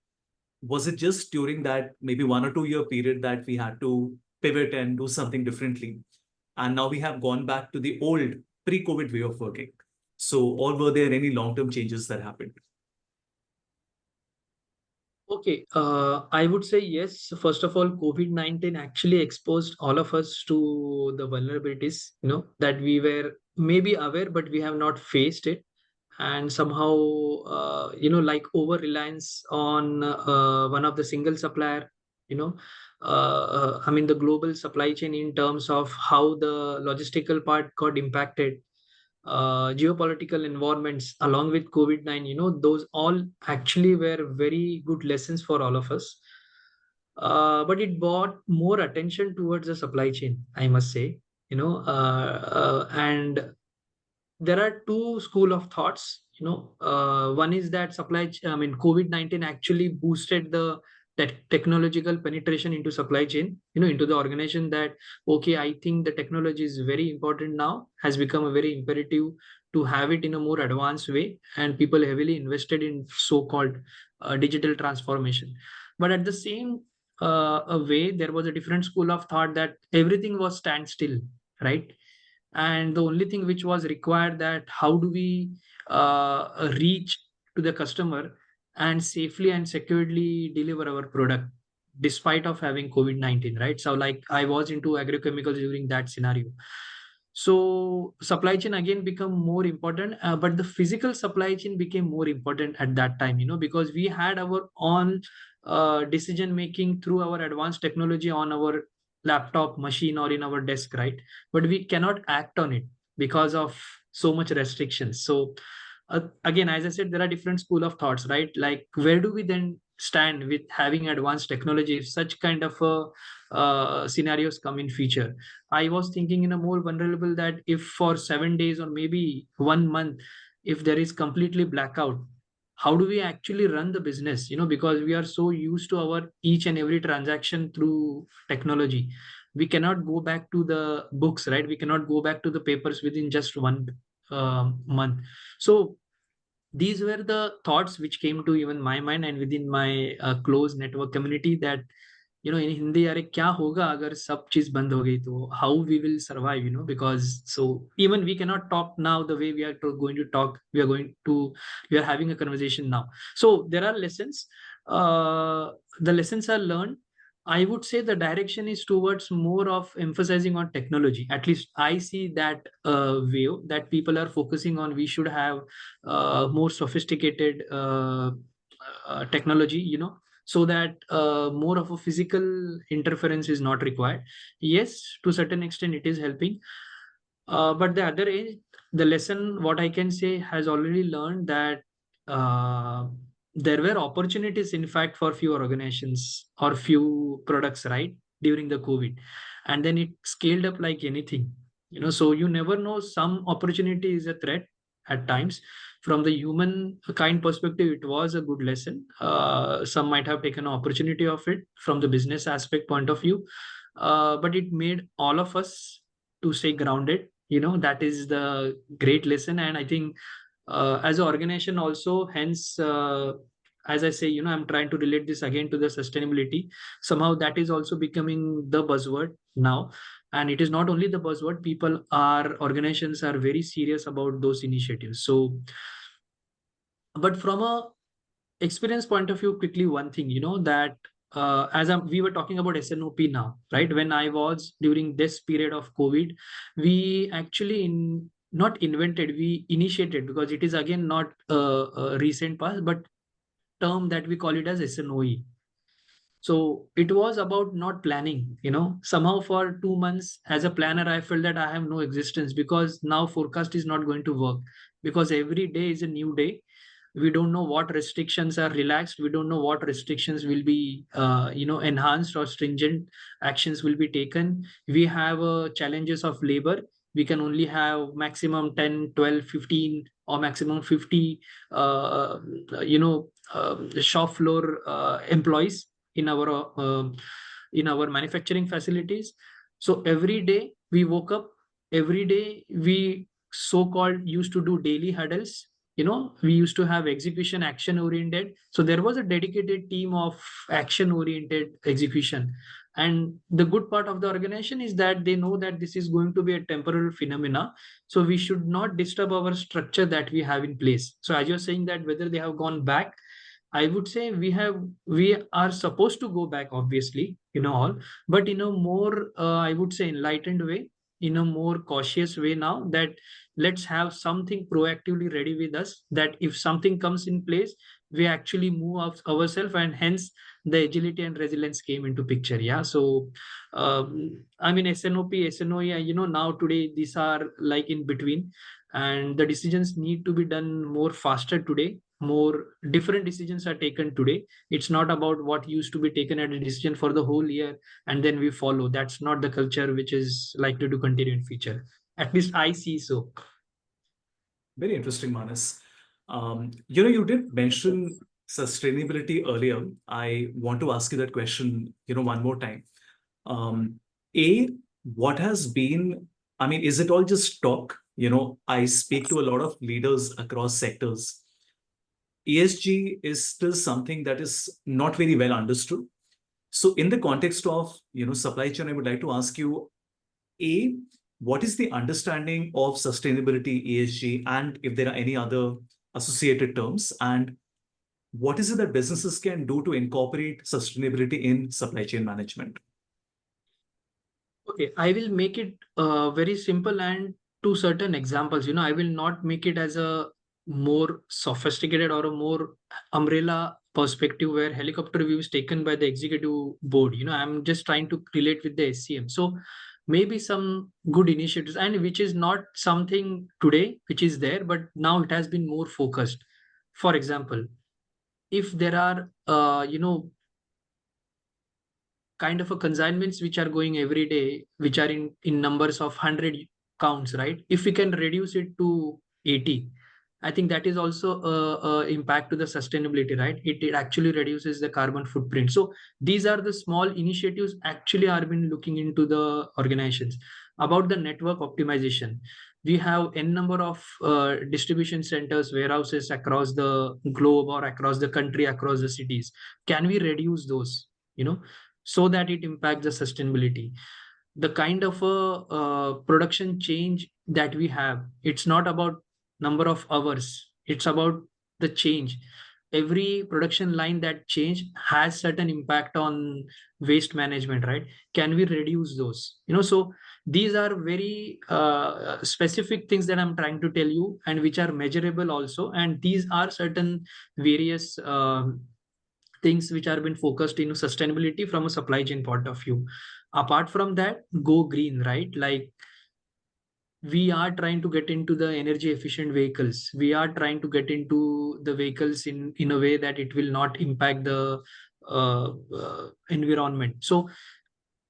was it just during that maybe 1 or 2 year period that we had to pivot and do something differently? And now we have gone back to the old pre-COVID way of working. So, or were there any long-term changes that happened? Okay, I would say yes. First of all, COVID-19 actually exposed all of us to the vulnerabilities, that we were maybe aware, but we have not faced it. And somehow, like over reliance on one of the single supplier, I mean, the global supply chain, in terms of how the logistical part got impacted. geopolitical environments along with COVID-19, those all actually were very good lessons for all of us. But it brought more attention towards the supply chain, I must say, and there are two school of thoughts. One is that COVID-19 actually boosted the technological penetration into supply chain, into the organization, that okay, I think the technology is very important now, has become a very imperative to have it in a more advanced way, and people heavily invested in so-called digital transformation. But at the same way, there was a different school of thought that everything was standstill, right? And the only thing which was required, that how do we reach to the customer and safely and securely deliver our product despite of having COVID-19, right? So like I was into agrochemicals during that scenario. So supply chain again become more important, but the physical supply chain became more important at that time, because we had our own decision making through our advanced technology on our laptop machine or in our desk, right? But we cannot act on it because of so much restrictions. So again, as I said, there are different school of thoughts, right? Like where do we then stand with having advanced technology if such kind of scenarios come in future? I was thinking in a more vulnerable, that if for 7 days or maybe 1 month, if there is completely blackout, how do we actually run the business? Because we are so used to our each and every transaction through technology. We cannot go back to the books, right? We cannot go back to the papers within just 1 month. So these were the thoughts which came to even my mind and within my close network community, that in Hindi, अरे क्या होगा अगर सब चीज बंद हो गई, तो how we will survive, because so even we cannot talk now the way we are going to talk. We are having a conversation now. So there are lessons. The lessons are learned. I would say the direction is towards more of emphasizing on technology. At least I see that view, that people are focusing on. We should have more sophisticated technology, so that more of a physical interference is not required. Yes, to a certain extent, it is helping. But the other end, the lesson, what I can say, has already learned that uh, there were opportunities, in fact, for few organizations or few products, right, during the COVID, and then it scaled up like anything. So you never know. Some opportunity is a threat at times. From the human kind perspective, it was a good lesson. Some might have taken an opportunity of it from the business aspect point of view, but it made all of us to stay grounded. That is the great lesson. And I think as an organization also, hence, as I say, I'm trying to relate this again to the sustainability. Somehow that is also becoming the buzzword now. And it is not only the buzzword, organizations are very serious about those initiatives. So, but from a experience point of view, quickly, one thing, that we were talking about S&OP now, right? When I was during this period of COVID, we actually not invented, we initiated, because it is again not a recent past, but term that we call it as S&OE. So it was about not planning. Somehow for 2 months as a planner, I felt that I have no existence, because now forecast is not going to work, because every day is a new day. We don't know what restrictions are relaxed. We don't know what restrictions will be enhanced, or stringent actions will be taken. We have challenges of labor. We can only have maximum 10, 12, 15, or maximum 50 shop floor employees in our manufacturing facilities. So every day we woke up, every day we so-called used to do daily huddles. We used to have execution action oriented. So there was a dedicated team of action oriented execution. And the good part of the organization is that they know that this is going to be a temporal phenomena. So we should not disturb our structure that we have in place. So as you're saying that whether they have gone back, I would say we are supposed to go back, obviously, all, but in a more, I would say, enlightened way, in a more cautious way now, that let's have something proactively ready with us, that if something comes in place, we actually move ourselves, and hence the agility and resilience came into picture. Yeah. So, I mean, S&OP, S&OE, now today, these are like in between. and the decisions need to be done more faster today. More different decisions are taken today. It's not about what used to be taken as a decision for the whole year and then we follow. That's not the culture which is likely to continue in future. At least I see so. Very interesting, Manas. You did mention sustainability earlier. I want to ask you that question, one more time. Um, A, what has been, I mean, is it all just talk? I speak to a lot of leaders across sectors. ESG is still something that is not very well understood. So in the context of, supply chain, I would like to ask you, A, what is the understanding of sustainability, ESG, and if there are any other associated terms? And what is it that businesses can do to incorporate sustainability in supply chain management? Okay, I will make it very simple and to certain examples. I will not make it as a more sophisticated or a more umbrella perspective where helicopter view is taken by the executive board. I'm just trying to relate with the SCM. So maybe some good initiatives, and which is not something today which is there, but now it has been more focused. For example, if there are kind of a consignments which are going every day, which are in numbers of 100 counts, right? If we can reduce it to 80, I think that is also a impact to the sustainability, right? It actually reduces the carbon footprint. So these are the small initiatives actually are been looking into the organizations. About the network optimization, we have n number of distribution centers, warehouses across the globe or across the country, across the cities. Can we reduce those? you know so that it impacts the sustainability. The kind of a production change that we have, it's not about number of hours, it's about the change. Every production line that change has certain impact on waste management, right? Can we reduce those? So these are very specific things that I'm trying to tell you, and which are measurable also, and these are certain various things which are been focused in sustainability from a supply chain point of view. Apart from that, go green, right? Like, we are trying to get into the energy efficient vehicles, we are trying to get into the vehicles in a way that it will not impact the environment. So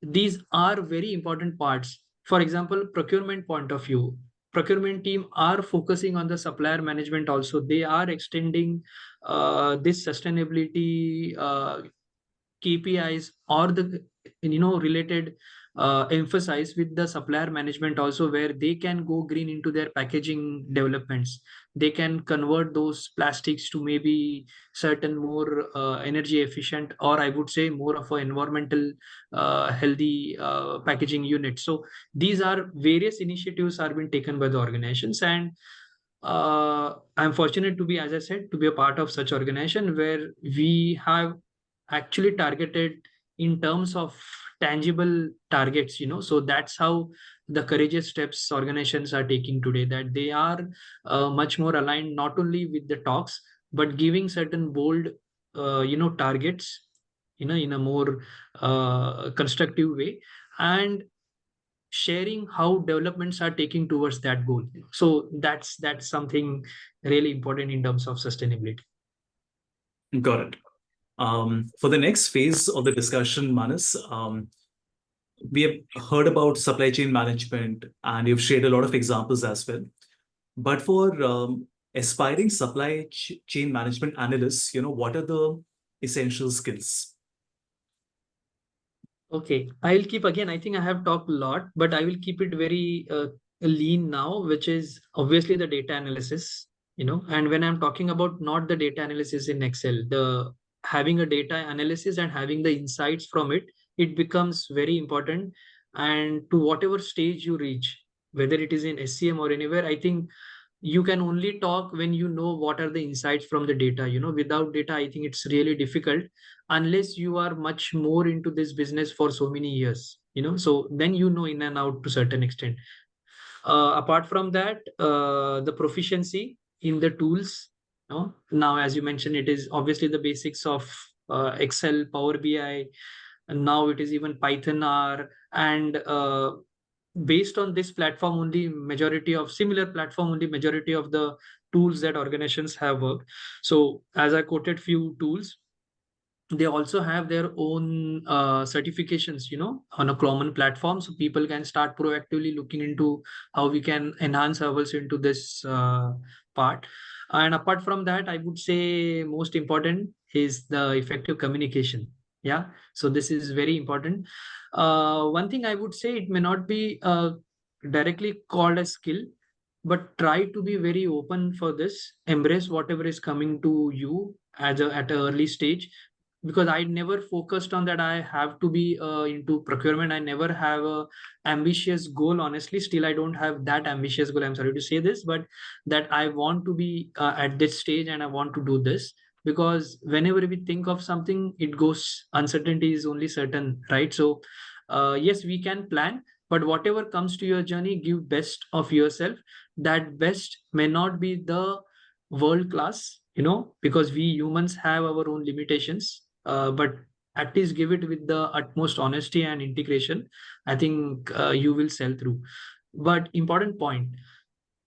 these are very important parts. For example, procurement point of view, procurement team are focusing on the supplier management also. They are extending this sustainability KPIs or the related emphasize with the supplier management also, where they can go green into their packaging developments. They can convert those plastics to maybe certain more energy efficient, or I would say more of an environmental healthy packaging unit. So these are various initiatives are being taken by the organizations, and I'm fortunate to be, as I said, to be a part of such organization where we have actually targeted in terms of tangible targets. So that's how the courageous steps organizations are taking today, that they are much more aligned not only with the talks, but giving certain bold targets in a more constructive way, and sharing how developments are taking towards that goal. So that's something really important in terms of sustainability. Got it. For the next phase of the discussion, Manas, we have heard about supply chain management and you've shared a lot of examples as well. But for aspiring chain management analysts, what are the essential skills? Okay, I'll keep, again, I think I have talked a lot, but I will keep it very lean now, which is obviously the data analysis. And when I'm talking about not the data analysis in Excel, the having a data analysis and having the insights from it, it becomes very important. And to whatever stage you reach, whether it is in SCM or anywhere, I think you can only talk when you know what are the insights from the data. Without data, I think it's really difficult, unless you are much more into this business for so many years. So then in and out to certain extent. Apart from that, the proficiency in the tools. Now, as you mentioned, it is obviously the basics of Excel, Power BI, and now it is even Python R, and based on this platform only, majority of similar platform only, majority of the tools that organizations have worked. So as I quoted few tools, they also have their own certifications, on a common platform, so people can start proactively looking into how we can enhance ourselves into this part. And apart from that, I would say most important is the effective communication. Yeah, so this is very important. One thing I would say, it may not be directly called a skill, but try to be very open for this, embrace whatever is coming to you at an early stage, because I never focused on that I have to be into procurement. I never have a ambitious goal, honestly. Still I don't have that ambitious goal, I'm sorry to say this, but that I want to be at this stage and I want to do this. Because whenever we think of something, it goes, uncertainty is only certain, right? So yes, we can plan, but whatever comes to your journey, give best of yourself. That best may not be the world class, because we humans have our own limitations, but at least give it with the utmost honesty and integration. I think you will sell through. But important point,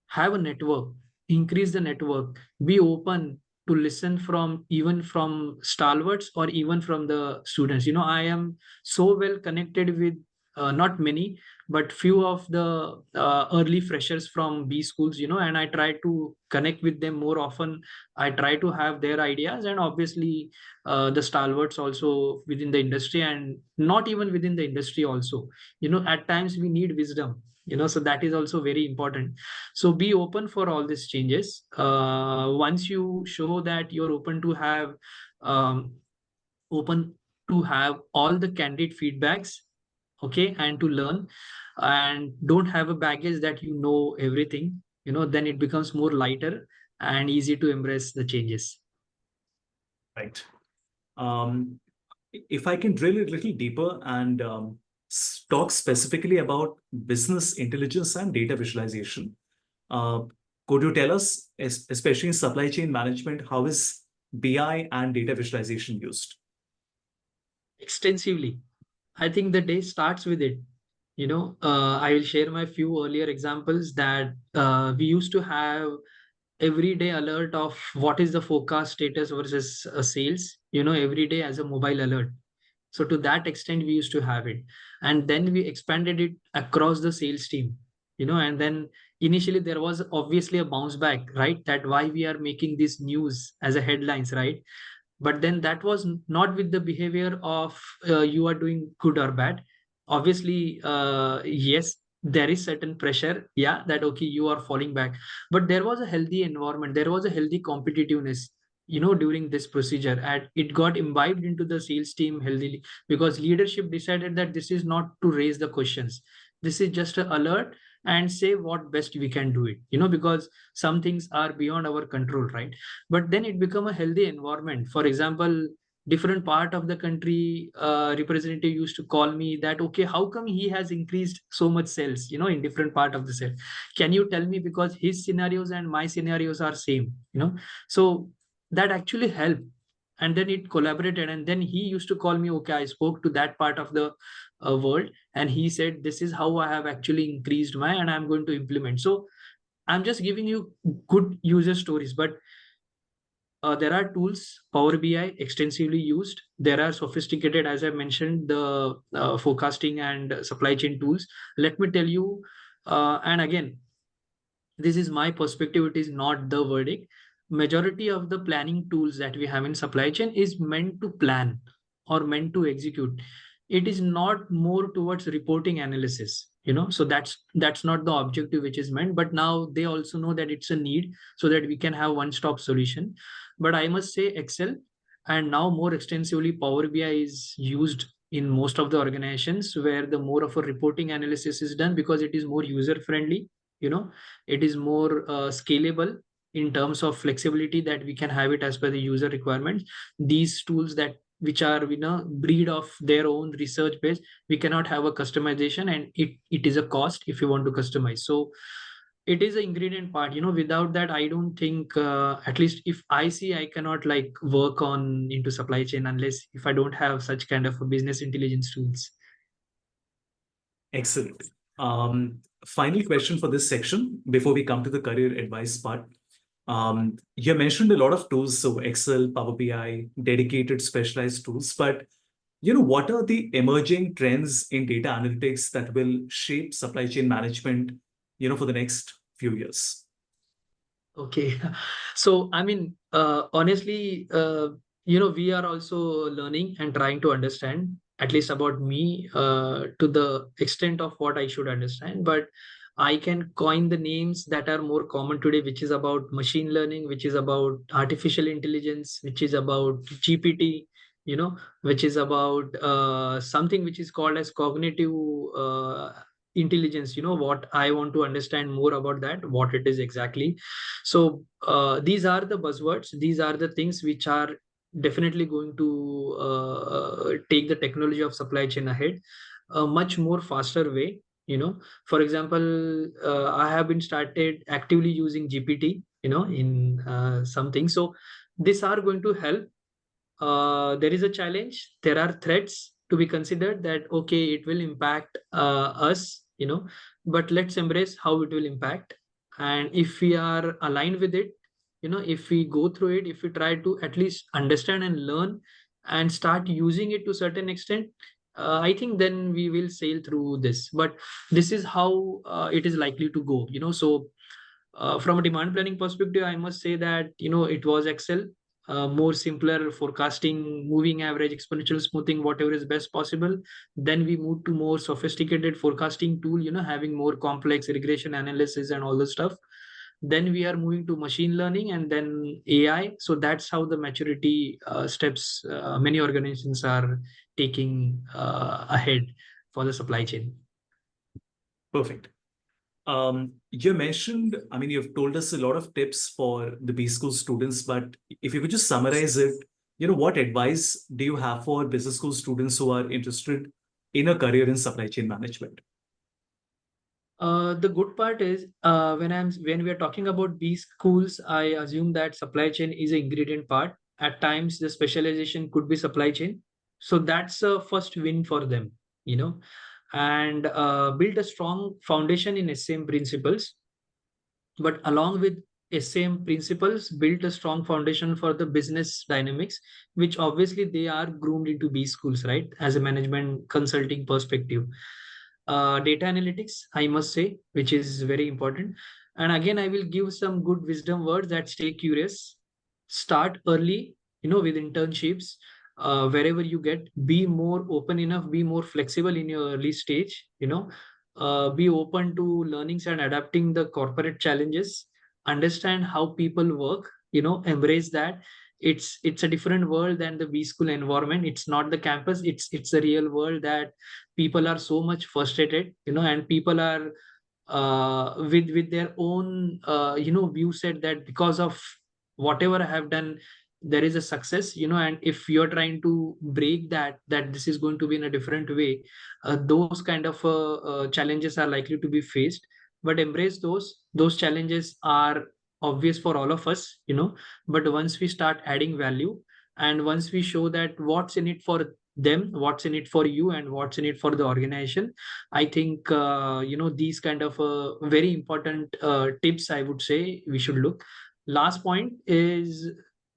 have a network, increase the network, be open to listen from, even from stalwarts or even from the students. I am so well connected with not many, but few of the early freshers from B schools, and I try to connect with them more often. I try to have their ideas, and obviously the stalwarts also within the industry, and not even within the industry also. At times we need wisdom, so that is also very important. So be open for all these changes. Once you show that you're um, open to have all the candid feedbacks, okay, and to learn, and don't have a baggage that everything, then it becomes more lighter and easy to embrace the changes. Right. Um, if I can drill a little deeper and talk specifically about business intelligence and data visualization, uh, could you tell us, especially in supply chain management, how is BI and data visualization used? Extensively. I think the day starts with it. I will share my few earlier examples that we used to have everyday alert of what is the forecast status versus sales, every day as a mobile alert. So to that extent, we used to have it. And then we expanded it across the sales team, and then initially there was obviously a bounce back, right? That why we are making this news as a headlines, right? But then that was not with the behavior of you are doing good or bad. Obviously yes, there is certain pressure, yeah, that okay, you are falling back, but there was a healthy environment, there was a healthy competitiveness, during this procedure, and it got imbibed into the sales team healthily, because leadership decided that this is not to raise the questions, this is just an alert and say what best we can do it, because some things are beyond our control, right? But then it become a healthy environment. For example, different part of the country representative used to call me that okay, how come he has increased so much sales, in different part of the sale, can you tell me, because his scenarios and my scenarios are same, so that actually helped. And then it collaborated, and then he used to call me, okay, I spoke to that part of the world, and he said this is how I have actually increased my, and I'm going to implement. So I'm just giving you good user stories, but there are tools, Power BI extensively used. There are sophisticated, as I mentioned, the forecasting and supply chain tools. Let me tell you, and again, this is my perspective, it is not the verdict. Majority of the planning tools that we have in supply chain is meant to plan or meant to execute. It is not more towards reporting analysis, so that's not the objective which is meant. But now they also know that it's a need, so that we can have one stop solution. But I must say Excel, and now more extensively Power BI is used in most of the organizations, where the more of a reporting analysis is done, because it is more user friendly, you know it is more scalable in terms of flexibility, that we can have it as per the user requirements. These tools that which are breed of their own research base, we cannot have a customization, and it is a cost if you want to customize. So it is an ingredient part, without that I don't think, at least if I see, I cannot like work on into supply chain unless if I don't have such kind of a business intelligence tools. Excellent. Final question for this section before we come to the career advice part. You mentioned a lot of tools, so Excel, Power BI, dedicated specialized tools, but what are the emerging trends in data analytics that will shape supply chain management, for the next few years? Okay. So, I mean, honestly, we are also learning and trying to understand, at least about me, to the extent of what I should understand. But I can coin the names that are more common today, which is about machine learning, which is about artificial intelligence, which is about GPT, which is about something which is called as cognitive intelligence. What I want to understand more about that, what it is exactly. So these are the buzzwords. These are the things which are definitely going to take the technology of supply chain ahead a much more faster way. For example, I have been started actively using GPT, in something. So these are going to help. There is a challenge. There are threats to be considered that, okay, it will impact us, but let's embrace how it will impact. And if we are aligned with it, if we go through it, if we try to at least understand and learn and start using it to certain extent, I think then we will sail through this. But this is how it is likely to go. So from a demand planning perspective, I must say that it was Excel, more simpler forecasting, moving average, exponential smoothing, whatever is best possible. Then we moved to more sophisticated forecasting tool, having more complex regression analysis and all the stuff. Then we are moving to machine learning and then AI. So that's how the maturity steps many organizations are taking ahead for the supply chain. Perfect. You mentioned, you've told us a lot of tips for the B school students, but if you could just summarize it, what advice do you have for business school students who are interested in a career in supply chain management? The good part is when we are talking about B schools, I assume that supply chain is an ingredient part. At times, the specialization could be supply chain, so that's a first win for them, and build a strong foundation in SAM principles. But along with SAM principles, build a strong foundation for the business dynamics, which obviously they are groomed into B schools, right? As a management consulting perspective, data analytics, I must say, which is very important. And again, I will give some good wisdom words that stay curious, start early, with internships. Wherever you get, be more open enough, be more flexible in your early stage, be open to learnings and adapting the corporate challenges, understand how people work, embrace that. It's a different world than the B school environment. It's not the campus, it's a real world that people are so much frustrated, and people are with their own view set that because of whatever I have done, there is a success, and if you're trying to break that this is going to be in a different way, those kind of challenges are likely to be faced. But embrace those challenges are obvious for all of us, but once we start adding value, and once we show that what's in it for them, what's in it for you, and what's in it for the organization, I think these kind of very important tips, I would say, we should look. Last point is,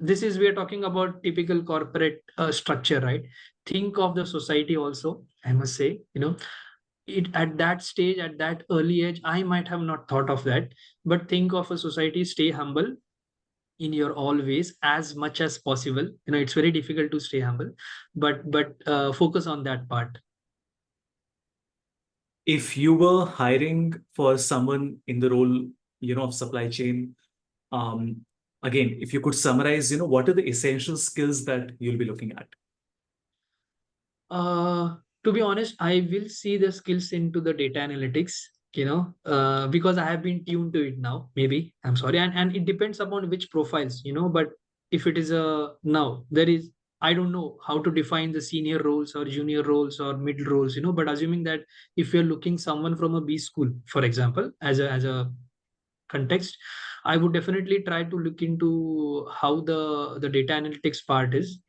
this is we are talking about typical corporate structure, right? Think of the society also, I must say. It at that stage, at that early age, I might have not thought of that. But think of a society, stay humble in your always as much as possible. It's very difficult to stay humble, but focus on that part. If you were hiring for someone in the role, of supply chain, um, again, if you could summarize, what are the essential skills that you'll be looking at? Uh, to be honest, I will see the skills into the data analytics, because I have been tuned to it now. Maybe I'm sorry, and it depends upon which profiles, But if it is a now there is, I don't know how to define the senior roles or junior roles or middle roles, But assuming that if you're looking someone from a B school, for example, as a context, I would definitely try to look into how the data analytics part is,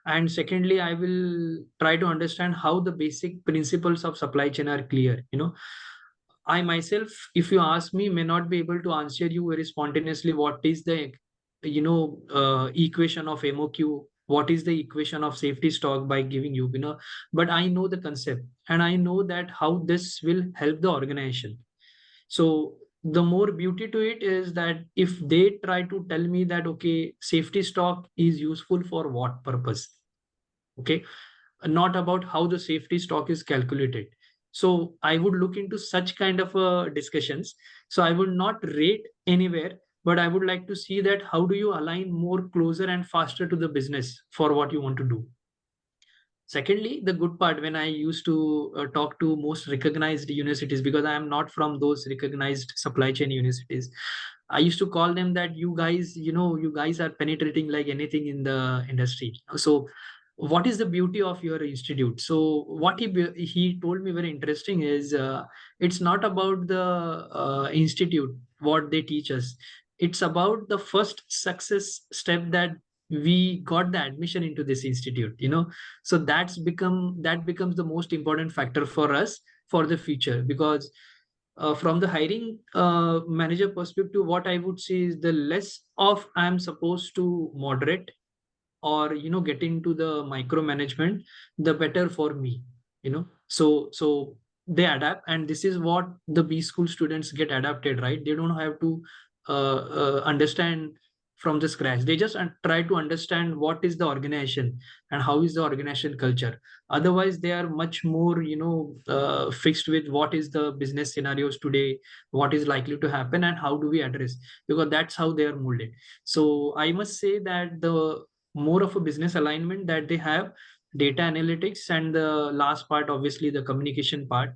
and secondly, I will try to understand how the basic principles of supply chain are clear, I myself, if you ask me, may not be able to answer you very spontaneously what is the equation of MOQ, what is the equation of safety stock by giving you, but I know the concept, and I know that how this will help the organization. So the more beauty to it is that if they try to tell me that, okay, safety stock is useful for what purpose, okay, not about how the safety stock is calculated. So I would look into such kind of discussions. So I would not rate anywhere, but I would like to see that how do you align more closer and faster to the business for what you want to do. Secondly, the good part, when I used to talk to most recognized universities, because I am not from those recognized supply chain universities, I used to call them that you guys, you guys are penetrating like anything in the industry. So what is the beauty of your institute? So what he told me very interesting is, it's not about the institute, what they teach us. It's about the first success step that we got the admission into this institute, so that becomes the most important factor for us for the future. Because from the hiring manager perspective, what I would say is, the less of I am supposed to moderate or get into the micromanagement, the better for me. So they adapt, and this is what the B school students get adapted, right? They don't have to understand from the scratch. They just try to understand what is the organization and how is the organization culture. Otherwise they are much more fixed with what is the business scenarios today, what is likely to happen, and how do we address, because that's how they are molded. So I must say that the more of a business alignment that they have, data analytics, and the last part, obviously the communication part,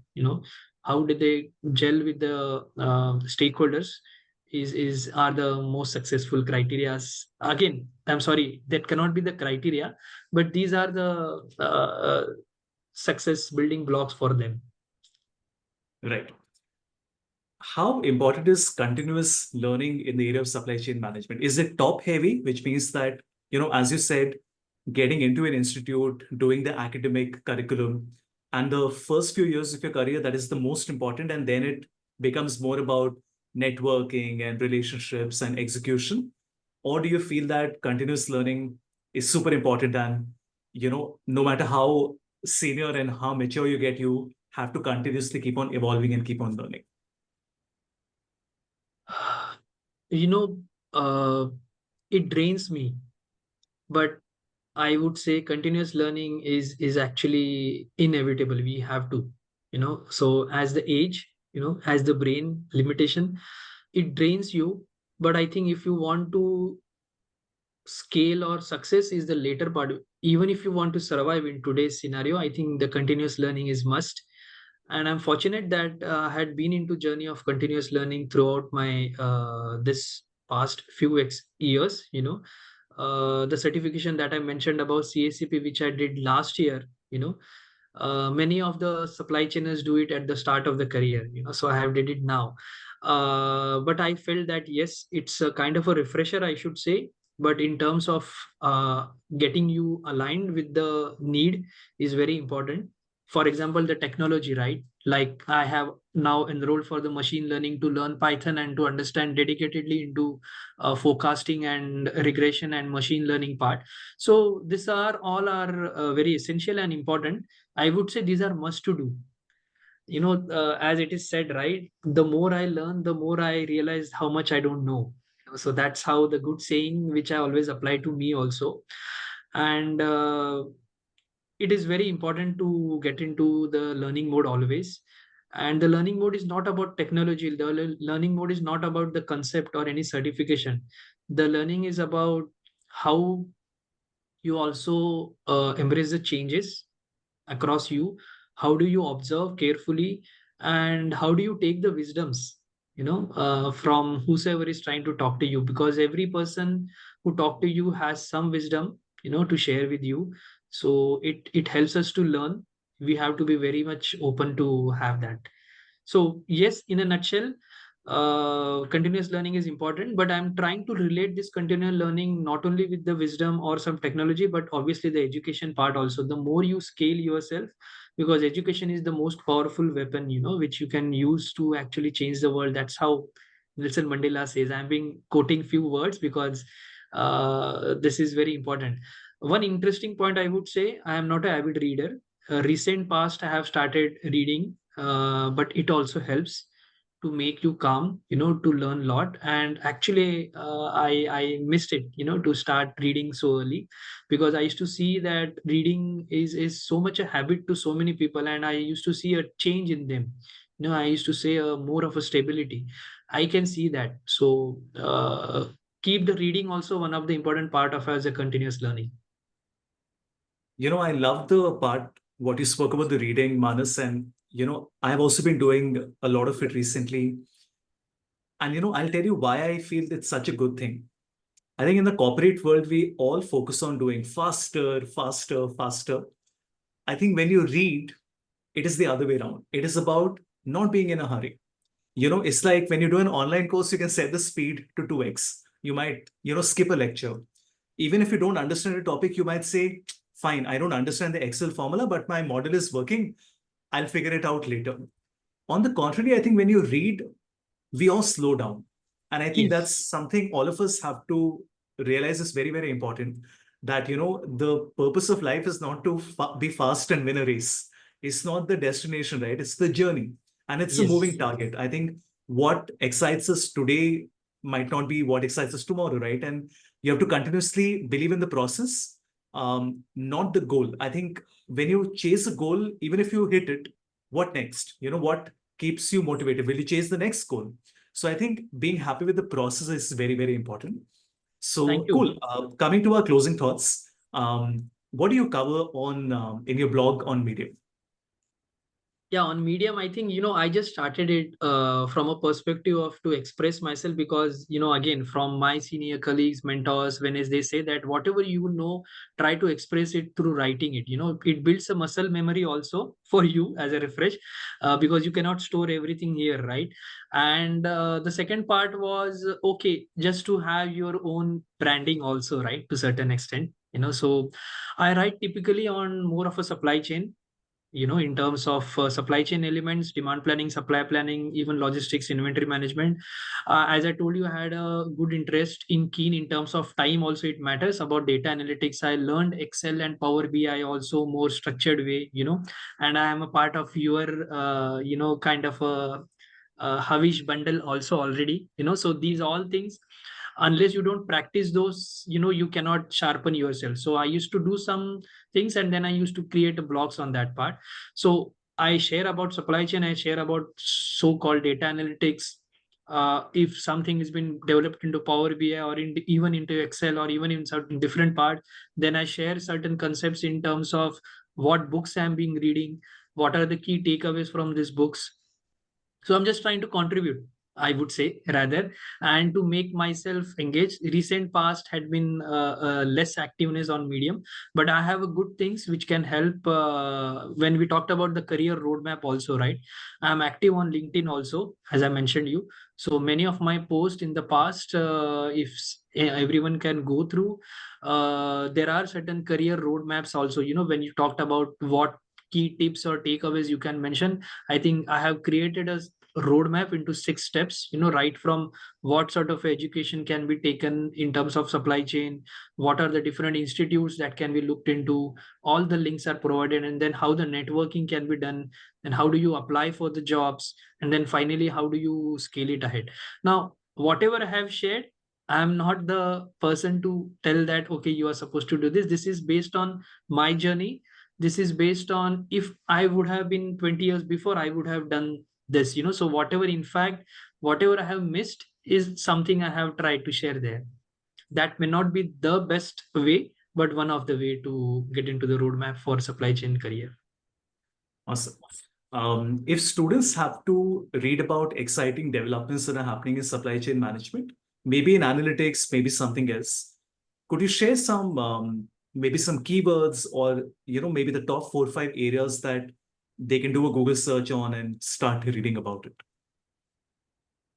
how do they gel with the stakeholders, is are the most successful criterias. Again, I'm sorry, that cannot be the criteria, but these are the success building blocks for them. Right. How important is continuous learning in the area of supply chain management? Is it top heavy, which means that, as you said, getting into an institute, doing the academic curriculum, and the first few years of your career, that is the most important. And then it becomes more about networking and relationships and execution? Or do you feel that continuous learning is super important and, no matter how senior and how mature you get, you have to continuously keep on evolving and keep on learning? you know uh, it drains me, but I would say continuous learning is actually inevitable. We have to, so as the age, as the brain limitation, it drains you. But I think if you want to scale or success is the later part. Even if you want to survive in today's scenario, I think the continuous learning is must. And I'm fortunate that I had been into journey of continuous learning throughout my this past few years. The certification that I mentioned about CSCP, which I did last year, many of the supply chainers do it at the start of the career, so I have did it now. But I felt that yes, it's a kind of a refresher, I should say. But in terms of getting you aligned with the need is very important. For example, the technology, right? Like I have now enrolled for the machine learning to learn Python and to understand dedicatedly into forecasting and regression and machine learning part. So these are all are very essential and important. I would say these are must to do. As it is said, right? The more I learn, the more I realize how much I don't know. So that's how the good saying, which I always apply to me also. And it is very important to get into the learning mode always. And the learning mode is not about technology. The learning mode is not about the concept or any certification. The learning is about how you also embrace the changes across you. How do you observe carefully, and how do you take the wisdoms from whosoever is trying to talk to you, because every person who talk to you has some wisdom to share with you. So it helps us to learn. We have to be very much open to have that. So yes, in a nutshell, continuous learning is important, but I'm trying to relate this continuous learning not only with the wisdom or some technology, but obviously the education part also. The more you scale yourself, because education is the most powerful weapon, which you can use to actually change the world. That's how Nelson Mandela says. I'm being quoting few words because this is very important. One interesting point I would say, I am not an avid reader. Recent past, I have started reading, but it also helps to make you calm, to learn a lot. And actually, I missed it, to start reading so early, because I used to see that reading is so much a habit to so many people, and I used to see a change in them. I used to say more of a stability. I can see that. So keep the reading also one of the important part of as a continuous learning. I love the part what you spoke about the reading, Manas, and I've also been doing a lot of it recently. And I'll tell you why I feel it's such a good thing. I think in the corporate world, we all focus on doing faster, faster, faster. I think when you read, it is the other way around. It is about not being in a hurry. It's like when you do an online course, you can set the speed to 2x. You might, skip a lecture. Even if you don't understand a topic, you might say, fine, I don't understand the Excel formula, but my model is working. I'll figure it out later. On the contrary, I think when you read, we all slow down. And I think that's Yes. something all of us have to realize is very, very important. That, the purpose of life is not to be fast and win a race. It's not the destination, right? It's the journey. And it's a moving Yes. target. I think what excites us today might not be what excites us tomorrow, right? And you have to continuously believe in the process, not the goal. I think when you chase a goal, even if you hit it, what next? What keeps you motivated? Will you chase the next goal? So I think being happy with the process is very, very important. Thank So you. cool. Coming to our closing thoughts, what do you cover on in your blog on Medium? Yeah, on Medium, I think, I just started it from a perspective of to express myself, because, again, from my senior colleagues, mentors, when as they say that whatever try to express it through writing it. It builds a muscle memory also for you as a refresh, because you cannot store everything here, right? And the second part was, okay, just to have your own branding also, right? To certain extent, so I write typically on more of a supply chain, in terms of supply chain elements, demand planning, supply planning, even logistics, inventory management. As I told you, I had a good interest in keen in terms of time also. It matters about data analytics. I learned Excel and Power BI also more structured way, and I am a part of your kind of a Havish bundle also already, so these all things, unless you don't practice those, you cannot sharpen yourself. So I used to do some things, and then I used to create blogs on that part. So I share about supply chain, I share about so-called data analytics. If something has been developed into Power BI or even into Excel or even in certain different part, then I share certain concepts in terms of what books I'm being reading, what are the key takeaways from these books. So I'm just trying to contribute, I would say, rather, and to make myself engaged. Recent past had been less activeness on Medium, but I have a good things which can help. When we talked about the career roadmap also, right? I'm active on LinkedIn also, as I mentioned you. So many of my posts in the past, if everyone can go through, there are certain career roadmaps also, when you talked about what key tips or takeaways you can mention. I think I have created a roadmap into 6 steps, right from what sort of education can be taken in terms of supply chain, what are the different institutes that can be looked into, all the links are provided, and then how the networking can be done, and how do you apply for the jobs, and then finally, how do you scale it ahead. Now, whatever I have shared, I am not the person to tell that, okay, you are supposed to do this. This is based on my journey. This is based on, if I would have been 20 years before, I would have done this, so whatever, in fact, whatever I have missed is something I have tried to share there. That may not be the best way, but one of the way to get into the roadmap for supply chain career. Awesome. If students have to read about exciting developments that are happening in supply chain management, maybe in analytics, maybe something else, could you share some maybe some keywords or maybe the top 4 or 5 areas that they can do a Google search on and start reading about it?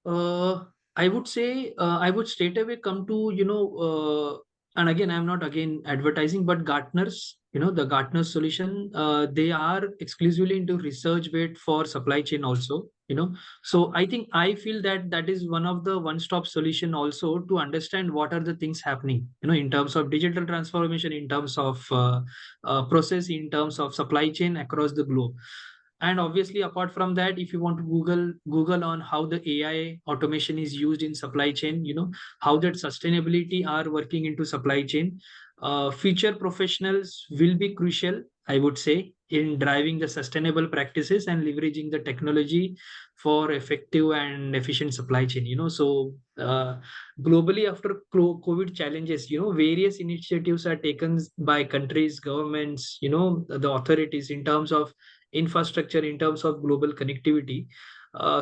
I would say I would straight away come to, and again, I'm not again advertising, but Gartner's, the Gartner solution, they are exclusively into research based for supply chain also, So I think I feel that that is one of the one-stop solution also to understand what are the things happening, in terms of digital transformation, in terms of process, in terms of supply chain across the globe. And obviously, apart from that, if you want to google on how the AI automation is used in supply chain, how that sustainability are working into supply chain, future professionals will be crucial, I would say, in driving the sustainable practices and leveraging the technology for effective and efficient supply chain. So globally, after COVID challenges, various initiatives are taken by countries, governments, the authorities in terms of infrastructure, in terms of global connectivity.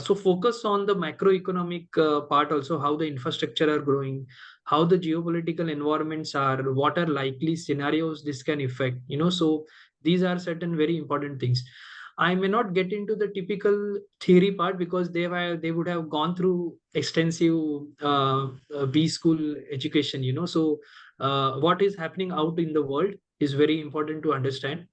So focus on the macroeconomic part also, how the infrastructure are growing, how the geopolitical environments are, what are likely scenarios this can affect. So these are certain very important things. I may not get into the typical theory part because they would have gone through extensive B school education. So what is happening out in the world is very important to understand,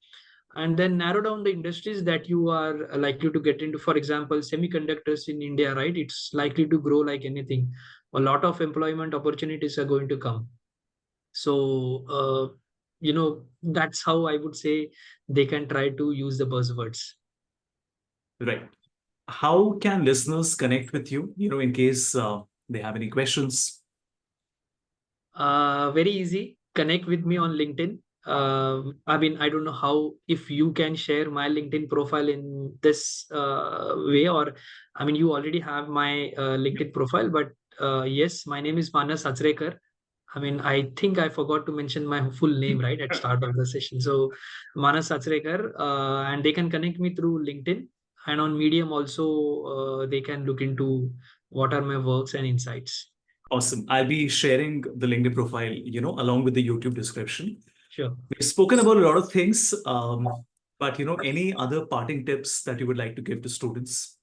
and then narrow down the industries that you are likely to get into. For example, semiconductors in India, right? It's likely to grow like anything. A lot of employment opportunities are going to come. So that's how I would say they can try to use the buzzwords. Right. How can listeners connect with you, in case they have any questions? Very easy. Connect with me on LinkedIn. I mean, I don't know how, if you can share my LinkedIn profile in this way, or I mean, you already have my LinkedIn profile, but yes, my name is Manas Acharekar. I mean, I think I forgot to mention my full name right at start of the session. So, Manas Acharekar, and they can connect me through LinkedIn, and on Medium also. They can look into what are my works and insights. Awesome. I'll be sharing the LinkedIn profile, along with the YouTube description. Sure. We've spoken about a lot of things, but any other parting tips that you would like to give to students?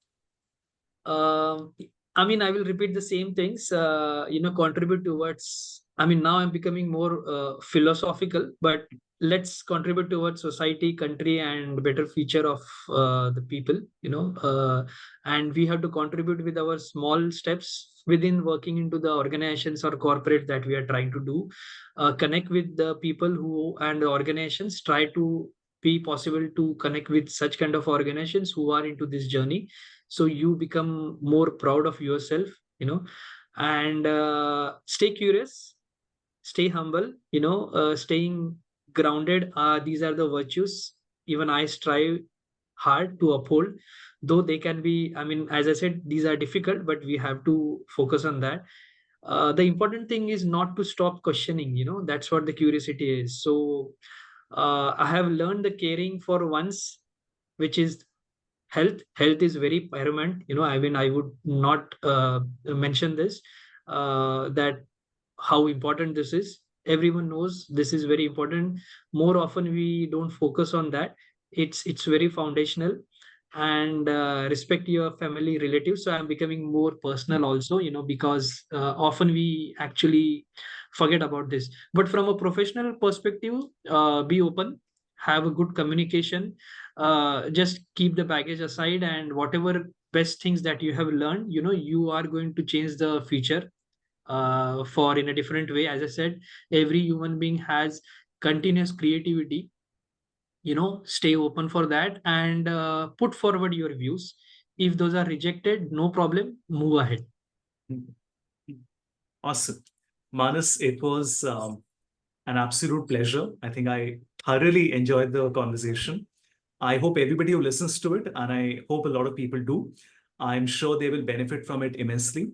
Um, I mean, I will repeat the same things, contribute towards. I mean, now I'm becoming more philosophical, but let's contribute towards society, country, and better future of the people, and we have to contribute with our small steps within working into the organizations or corporate that we are trying to do. Connect with the people who and the organizations, try to be possible to connect with such kind of organizations who are into this journey, so you become more proud of yourself, and stay curious, stay humble, staying grounded. These are the virtues even I strive hard to uphold, though they can be, I mean, as I said, these are difficult, but we have to focus on that. The important thing is not to stop questioning, that's what the curiosity is. So I have learned the caring for once, which is health is very paramount. I mean, I would not mention this, that how important this is. Everyone knows this is very important. More often we don't focus on that. It's very foundational. And respect your family relatives. So I'm becoming more personal also, because often we actually forget about this. But from a professional perspective, be open, have a good communication, just keep the baggage aside, and whatever best things that you have learned, you are going to change the future for in a different way. As I said, every human being has continuous creativity. Stay open for that, and put forward your views. If those are rejected, no problem, move ahead. Awesome. Manas, it was an absolute pleasure. I think I thoroughly enjoyed the conversation. I hope everybody who listens to it, and I hope a lot of people do, I'm sure they will benefit from it immensely.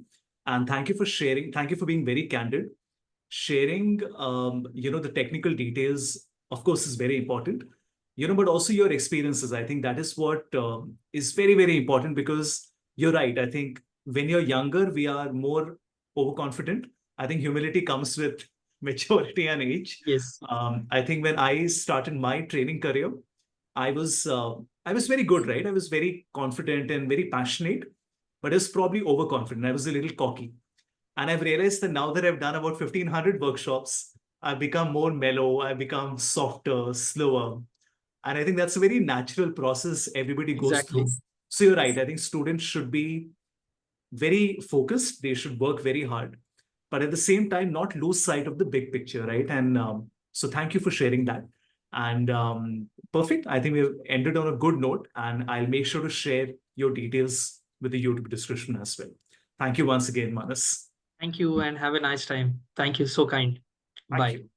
And thank you for sharing. Thank you for being very candid. Sharing, the technical details, of course, is very important, but also your experiences. I think that is what is very, very important, because you're right. I think when you're younger, we are more overconfident. I think humility comes with maturity and age. Yes. I think when I started my training career, I was very good, right? I was very confident and very passionate. but I was probably overconfident. I was a little cocky. And I've realized that now that I've done about 1,500 workshops, I've become more mellow, I've become softer, slower. And I think that's a very natural process everybody goes Exactly. through. So you're right. I think students should be very focused. They should work very hard, but at the same time, not lose sight of the big picture, right? And so thank you for sharing that. And perfect. I think we've ended on a good note, and I'll make sure to share your details with the YouTube description as well. Thank you once again, Manas. Thank you and have a nice time. Thank you. So kind. Thank Bye. you.